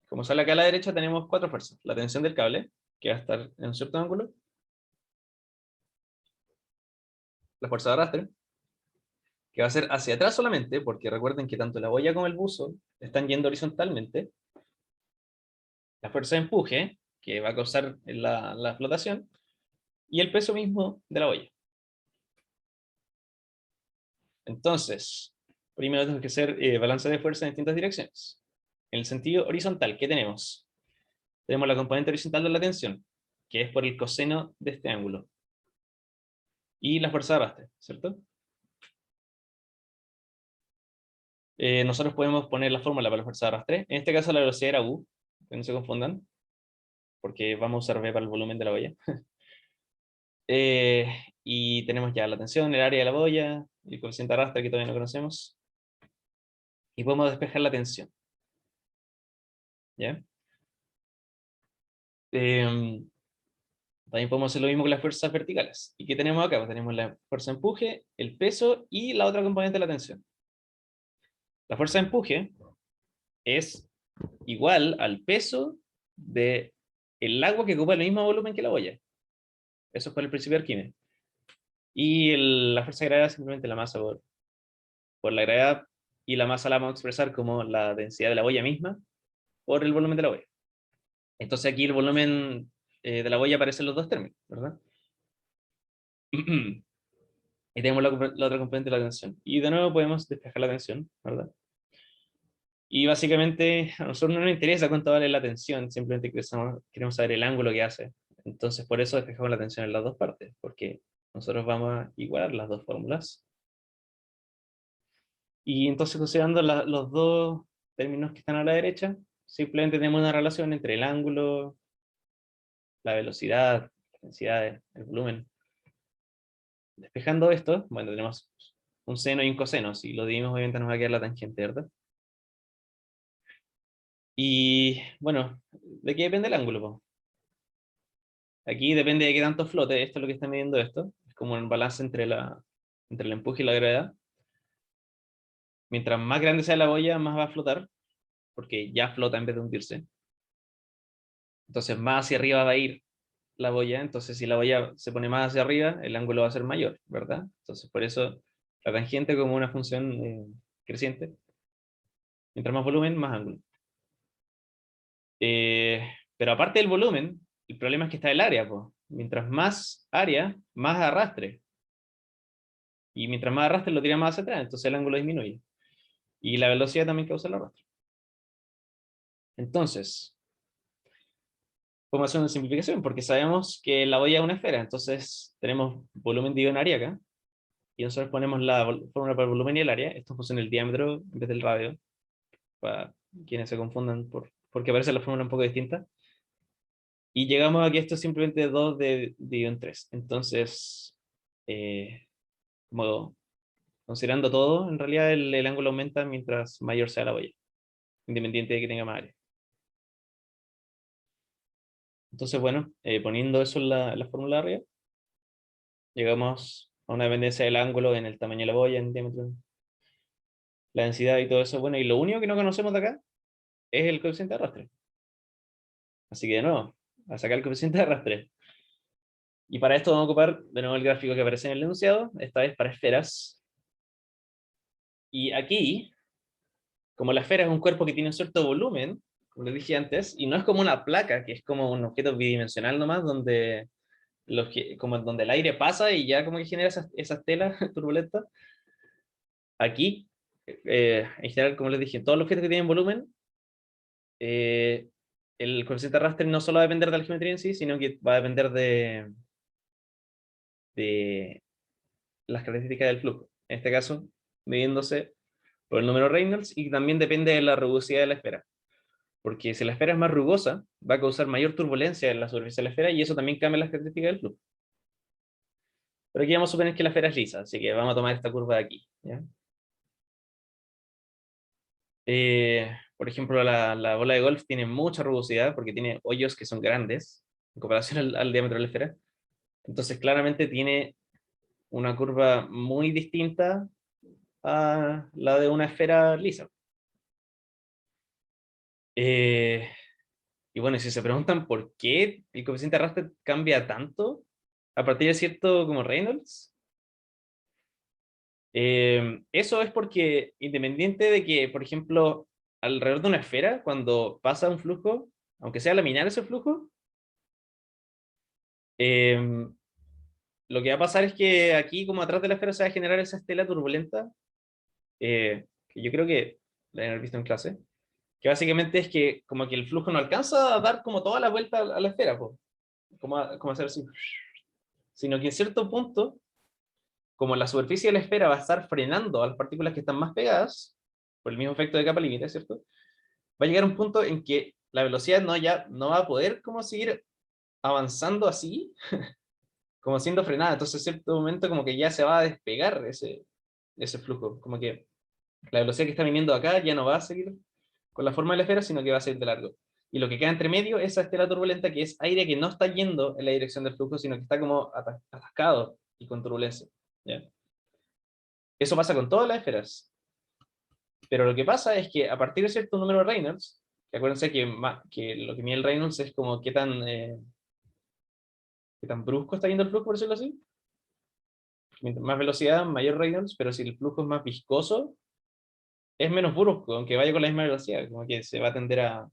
Speaker 1: Como sale acá a la derecha, tenemos 4 fuerzas. La tensión del cable, que va a estar en un cierto ángulo. La fuerza de arrastre, que va a ser hacia atrás solamente, porque recuerden que tanto la boya como el buzo están yendo horizontalmente. La fuerza de empuje, que va a causar la flotación. Y el peso mismo de la boya. Entonces, primero tenemos que hacer balance de fuerza en distintas direcciones. En el sentido horizontal, ¿qué tenemos? Tenemos la componente horizontal de la tensión, que es por el coseno de este ángulo. Y la fuerza de arrastre, ¿cierto? Nosotros podemos poner la fórmula para la fuerza de arrastre. En este caso la velocidad era U, que no se confundan, porque vamos a usar V para el volumen de la boya. y tenemos ya la tensión, el área de la boya, el coeficiente de arrastre que todavía no conocemos, y podemos despejar la tensión. ¿Ya? También podemos hacer lo mismo con las fuerzas verticales. ¿Y qué tenemos acá? Pues tenemos la fuerza de empuje, el peso y la otra componente de la tensión. La fuerza de empuje es igual al peso del agua que ocupa el mismo volumen que la boya. Eso es por el principio de Arquímedes. Y la fuerza de gravedad es simplemente la masa por la gravedad, y la masa la vamos a expresar como la densidad de la boya misma por el volumen de la boya. Entonces aquí el volumen de la boya aparece en los dos términos, ¿verdad? Y tenemos la otra componente de la tensión. Y de nuevo podemos despejar la tensión, ¿verdad? Y básicamente a nosotros no nos interesa cuánto vale la tensión, simplemente queremos saber el ángulo que hace. Entonces por eso despejamos la tensión en las dos partes, porque nosotros vamos a igualar las dos fórmulas. Y entonces considerando los dos términos que están a la derecha, simplemente tenemos una relación entre el ángulo, la velocidad, la densidad, el volumen. Despejando esto, bueno, tenemos un seno y un coseno. Si lo dividimos, obviamente nos va a quedar la tangente, ¿verdad? Y bueno, ¿de qué depende el ángulo, po? Aquí depende de qué tanto flote. Esto es lo que está midiendo esto. Es como un balance entre el empuje y la gravedad. Mientras más grande sea la boya, más va a flotar, porque ya flota en vez de hundirse. Entonces más hacia arriba va a ir la boya. Entonces si la boya se pone más hacia arriba, el ángulo va a ser mayor, ¿verdad? Entonces por eso la tangente como una función creciente. Mientras más volumen, más ángulo. Pero aparte del volumen, el problema es que está el área, pues. Mientras más área, más arrastre. Y mientras más arrastre, lo tira más hacia atrás, entonces el ángulo disminuye. Y la velocidad también causa el arrastre. Entonces, podemos hacer una simplificación, porque sabemos que la boya es una esfera, entonces tenemos volumen dividido en área acá, y nosotros ponemos la fórmula para el volumen y el área. Esto funciona el diámetro en vez del radio, para quienes se confundan porque aparece la fórmula un poco distinta. Y llegamos a que esto es simplemente 2 dividido en 3. Entonces, como considerando todo, en realidad el ángulo aumenta mientras mayor sea la boya, independiente de que tenga más área. Entonces, bueno, poniendo eso en la fórmula de arriba, llegamos a una dependencia del ángulo en el tamaño de la boya, en diámetro, la densidad y todo eso. Bueno, y lo único que no conocemos de acá es el coeficiente de arrastre. Así que de nuevo, a sacar el coeficiente de arrastre. Y para esto vamos a ocupar de nuevo el gráfico que aparece en el enunciado, esta vez para esferas. Y aquí, como la esfera es un cuerpo que tiene un cierto volumen, como les dije antes, y no es como una placa, que es como un objeto bidimensional nomás, donde, como donde el aire pasa y ya como que genera esas telas turbulentas. Aquí, en general, como les dije, todos los objetos que tienen volumen, eh, el coeficiente de arrastre no solo va a depender de la geometría en sí, sino que va a depender de las características del flujo. En este caso, midiéndose por el número Reynolds, y también depende de la rugosidad de la esfera. Porque si la esfera es más rugosa, va a causar mayor turbulencia en la superficie de la esfera, y eso también cambia las características del flujo. Pero aquí vamos a suponer que la esfera es lisa, así que vamos a tomar esta curva de aquí, ¿ya? Por ejemplo, la bola de golf tiene mucha rugosidad porque tiene hoyos que son grandes en comparación al diámetro de la esfera. Entonces, claramente tiene una curva muy distinta a la de una esfera lisa. Eh, y bueno, si se preguntan por qué el coeficiente de arrastre cambia tanto a partir de cierto como Reynolds, eso es porque independiente de que, por ejemplo, alrededor de una esfera, cuando pasa un flujo, aunque sea laminar ese flujo, eh, lo que va a pasar es que aquí, como atrás de la esfera, se va a generar esa estela turbulenta, que yo creo que la deben haber visto en clase, que básicamente es que como que el flujo no alcanza a dar como toda la vuelta a la esfera, po, como hacer así, sino que en cierto punto, como la superficie de la esfera va a estar frenando a las partículas que están más pegadas, por el mismo efecto de capa límite, ¿cierto? Va a llegar un punto en que la velocidad ya no va a poder como seguir avanzando así, como siendo frenada, entonces en cierto momento como que ya se va a despegar ese flujo, como que la velocidad que está viniendo acá ya no va a seguir con la forma de la esfera, sino que va a seguir de largo. Y lo que queda entre medio es esa estela turbulenta, que es aire que no está yendo en la dirección del flujo, sino que está como atascado y con turbulencia. ¿Ya? Eso pasa con todas las esferas. Pero lo que pasa es que a partir de cierto número de Reynolds, que acuérdense que lo que mide el Reynolds es como qué tan brusco está yendo el flujo, por decirlo así. Mientras más velocidad, mayor Reynolds, pero si el flujo es más viscoso, es menos brusco, aunque vaya con la misma velocidad, como que se va a tender a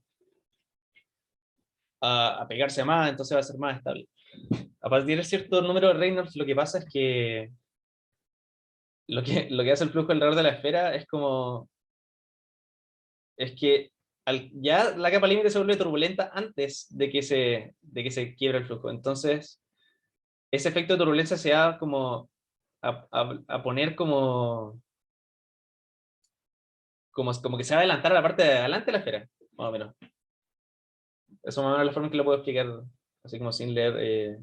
Speaker 1: pegarse más, entonces va a ser más estable. A partir de cierto número de Reynolds, lo que pasa es que lo que hace el flujo alrededor de la esfera es que ya la capa límite se vuelve turbulenta antes de que se quiebre el flujo. Entonces, ese efecto de turbulencia se va como a poner como que se va a adelantar a la parte de adelante de la esfera, más o menos. Eso más o menos es la forma en que lo puedo explicar, así como sin leer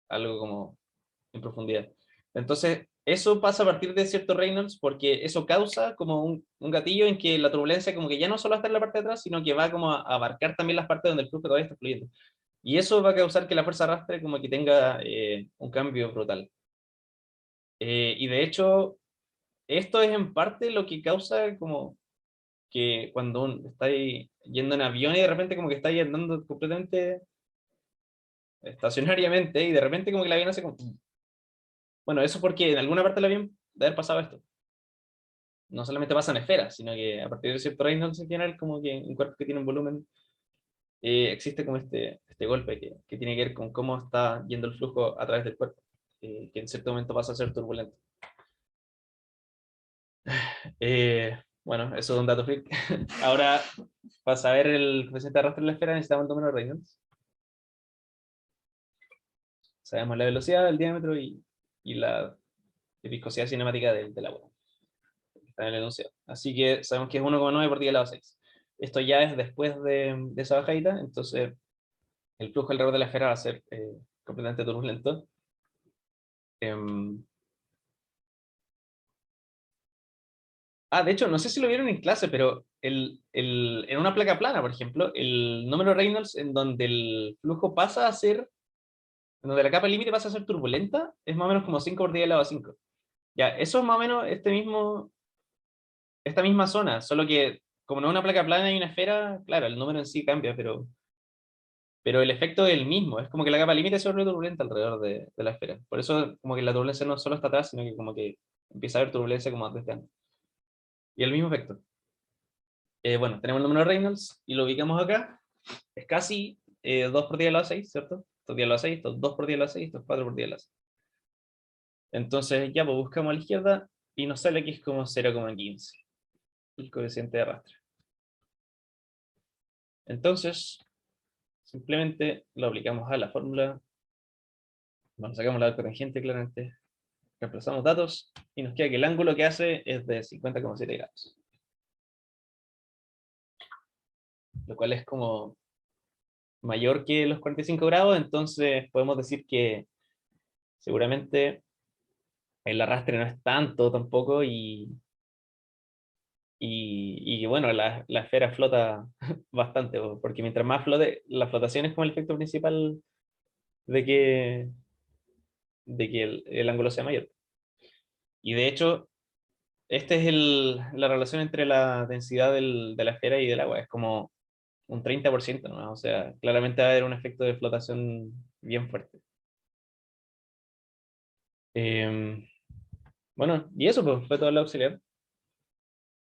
Speaker 1: algo como en profundidad. Entonces, eso pasa a partir de cierto Reynolds porque eso causa como un gatillo en que la turbulencia como que ya no solo está en la parte de atrás, sino que va como a abarcar también las partes donde el flujo todavía está fluyendo. Y eso va a causar que la fuerza arrastre como que tenga un cambio brutal. Y de hecho, esto es en parte lo que causa como que cuando uno está ahí yendo en avión y de repente como que está ahí andando completamente estacionariamente y de repente como que el avión hace como... Bueno, eso es porque en alguna parte del avión debe haber pasado esto. No solamente pasa en esferas, sino que a partir de cierto Reynolds en general, como que en cuerpos que tienen volumen, existe como este golpe que tiene que ver con cómo está yendo el flujo a través del cuerpo, que en cierto momento pasa a ser turbulento. Bueno, eso es un dato freak. Ahora, para saber el coeficiente de arrastre de la esfera, necesitamos el número de Reynolds. Sabemos la velocidad, el diámetro y la viscosidad cinemática del agua. Está en el enunciado. Así que sabemos que es 1,9 por 10 elevado a 6. Esto ya es después de esa bajadita, entonces el flujo alrededor de la esfera va a ser completamente turbulento. De hecho, no sé si lo vieron en clase, pero en una placa plana, por ejemplo, el número de Reynolds en donde el flujo pasa a ser, en donde la capa límite pasa a ser turbulenta, es más o menos como 5 por 10 elevado a 5. Ya, eso es más o menos esta misma zona, solo que como no es una placa plana y una esfera, claro, el número en sí cambia, pero el efecto es el mismo, es como que la capa límite se vuelve turbulenta alrededor de la esfera. Por eso como que la turbulencia no solo está atrás, sino que como que empieza a haber turbulencia como desde antes. Y el mismo efecto. Bueno, tenemos el número de Reynolds y lo ubicamos acá. Es casi 2 por 10 elevado a 6, ¿cierto? Esto es 10 elevado a 6, esto es 2 por 10 elevado a 6, esto es 4 por 10 elevado a 6. Entonces ya pues buscamos a la izquierda y nos sale que es como 0,15 el coeficiente de arrastre. Entonces, simplemente lo aplicamos a la fórmula, nos sacamos la tangente claramente, reemplazamos datos y nos queda que el ángulo que hace es de 50,7 grados. Lo cual es como mayor que los 45 grados, entonces podemos decir que seguramente el arrastre no es tanto tampoco y bueno, la esfera flota bastante, porque mientras más flote, la flotación es como el efecto principal de que el ángulo sea mayor. Y de hecho, esta es la relación entre la densidad de la esfera y del agua, es como un 30%, ¿no? O sea, claramente va a haber un efecto de flotación bien fuerte. Eh, bueno, y eso pues, fue todo lo auxiliar.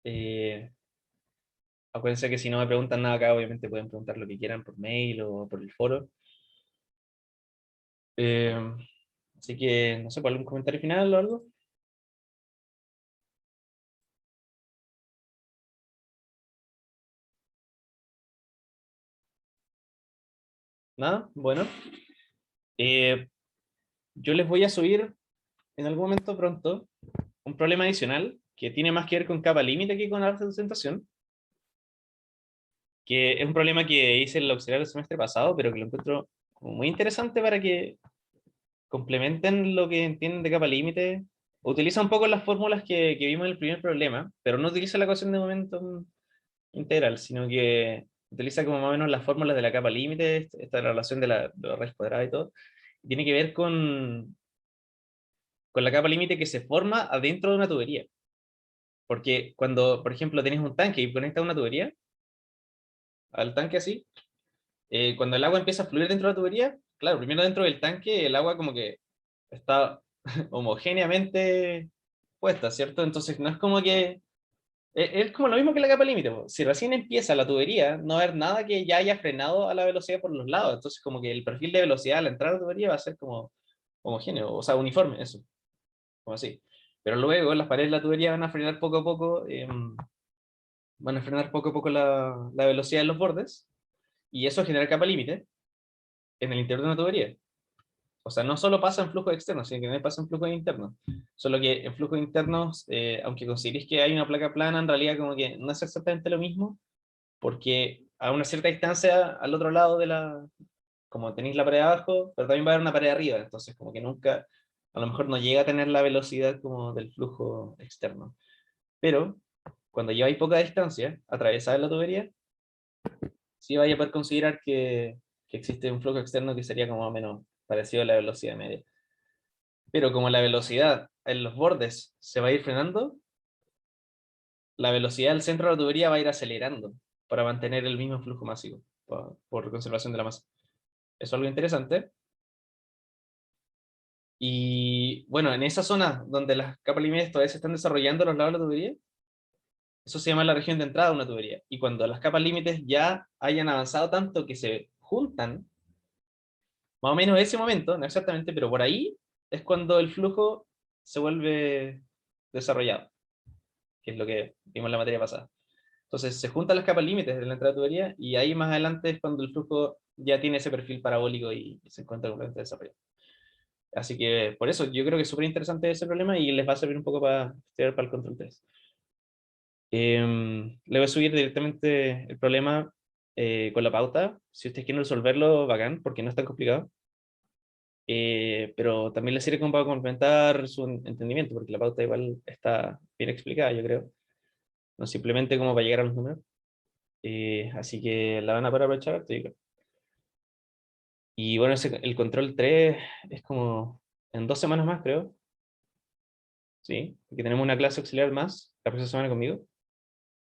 Speaker 1: Eh, Acuérdense que si no me preguntan nada acá, obviamente pueden preguntar lo que quieran por mail o por el foro. Eh, Así que, no sé, ¿por algún comentario final o algo? Nada, bueno. Eh, yo les voy a subir en algún momento pronto un problema adicional que tiene más que ver con capa límite que con la representación, que es un problema que hice en el auxiliar el semestre pasado, pero que lo encuentro como muy interesante para que complementen lo que entienden de capa límite. Utiliza un poco las fórmulas que vimos en el primer problema, pero no utiliza la ecuación de momentum integral, sino que utiliza como más o menos las fórmulas de la capa límite, esta relación de la raíz cuadrada y todo. Tiene que ver con la capa límite que se forma adentro de una tubería. Porque cuando, por ejemplo, tenés un tanque y conectas una tubería al tanque así, cuando el agua empieza a fluir dentro de la tubería, claro, primero dentro del tanque el agua como que está homogéneamente puesta, ¿cierto? Entonces no es como que... Es como lo mismo que la capa límite, po. Si recién empieza la tubería, no va a haber nada que ya haya frenado a la velocidad por los lados. Entonces como que el perfil de velocidad al entrar a la tubería va a ser como homogéneo, o sea, uniforme, eso, como así. Pero luego las paredes de la tubería van a frenar poco a poco, van a frenar poco a poco la velocidad de los bordes, y eso genera capa límite en el interior de una tubería. O sea, no solo pasa en flujos externos, sino que también pasa en flujos internos. Solo que en flujos internos, aunque consideréis que hay una placa plana, en realidad como que no es exactamente lo mismo, porque a una cierta distancia al otro lado de la, como tenéis la pared abajo, pero también va a haber una pared arriba, entonces como que nunca, a lo mejor no llega a tener la velocidad como del flujo externo. Pero cuando lleváis poca distancia, atravesada la tubería, sí vaya a poder considerar que existe un flujo externo que sería como más o menos parecido a la velocidad media. Pero como la velocidad en los bordes se va a ir frenando, la velocidad del centro de la tubería va a ir acelerando para mantener el mismo flujo masivo, por conservación de la masa. Eso es algo interesante. Y bueno, en esa zona donde las capas límites todavía se están desarrollando a los lados de la tubería, eso se llama la región de entrada de una tubería. Y cuando las capas límites ya hayan avanzado tanto que se juntan, más o menos ese momento, no exactamente, pero por ahí es cuando el flujo se vuelve desarrollado, que es lo que vimos en la materia pasada. Entonces se juntan las capas límites de la entrada de tubería y ahí más adelante es cuando el flujo ya tiene ese perfil parabólico y se encuentra completamente desarrollado. Así que por eso yo creo que es súper interesante ese problema y les va a servir un poco para estudiar para el control 3. Le voy a subir directamente el problema con la pauta. Si ustedes quieren resolverlo, bacán, porque no es tan complicado. Pero también les sirve como para complementar su entendimiento, porque la pauta igual está bien explicada, yo creo. No simplemente como para llegar a los números. Así que la van a poder aprovechar harto, yo creo. Y bueno, el control 3 es como en 2 semanas más, creo. Sí, porque tenemos una clase auxiliar más la próxima semana conmigo,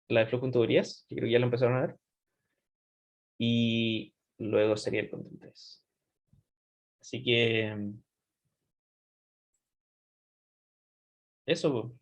Speaker 1: la de flujo en tuberías, que creo que ya lo empezaron a ver. Y luego sería el control 3. Así que eso, po.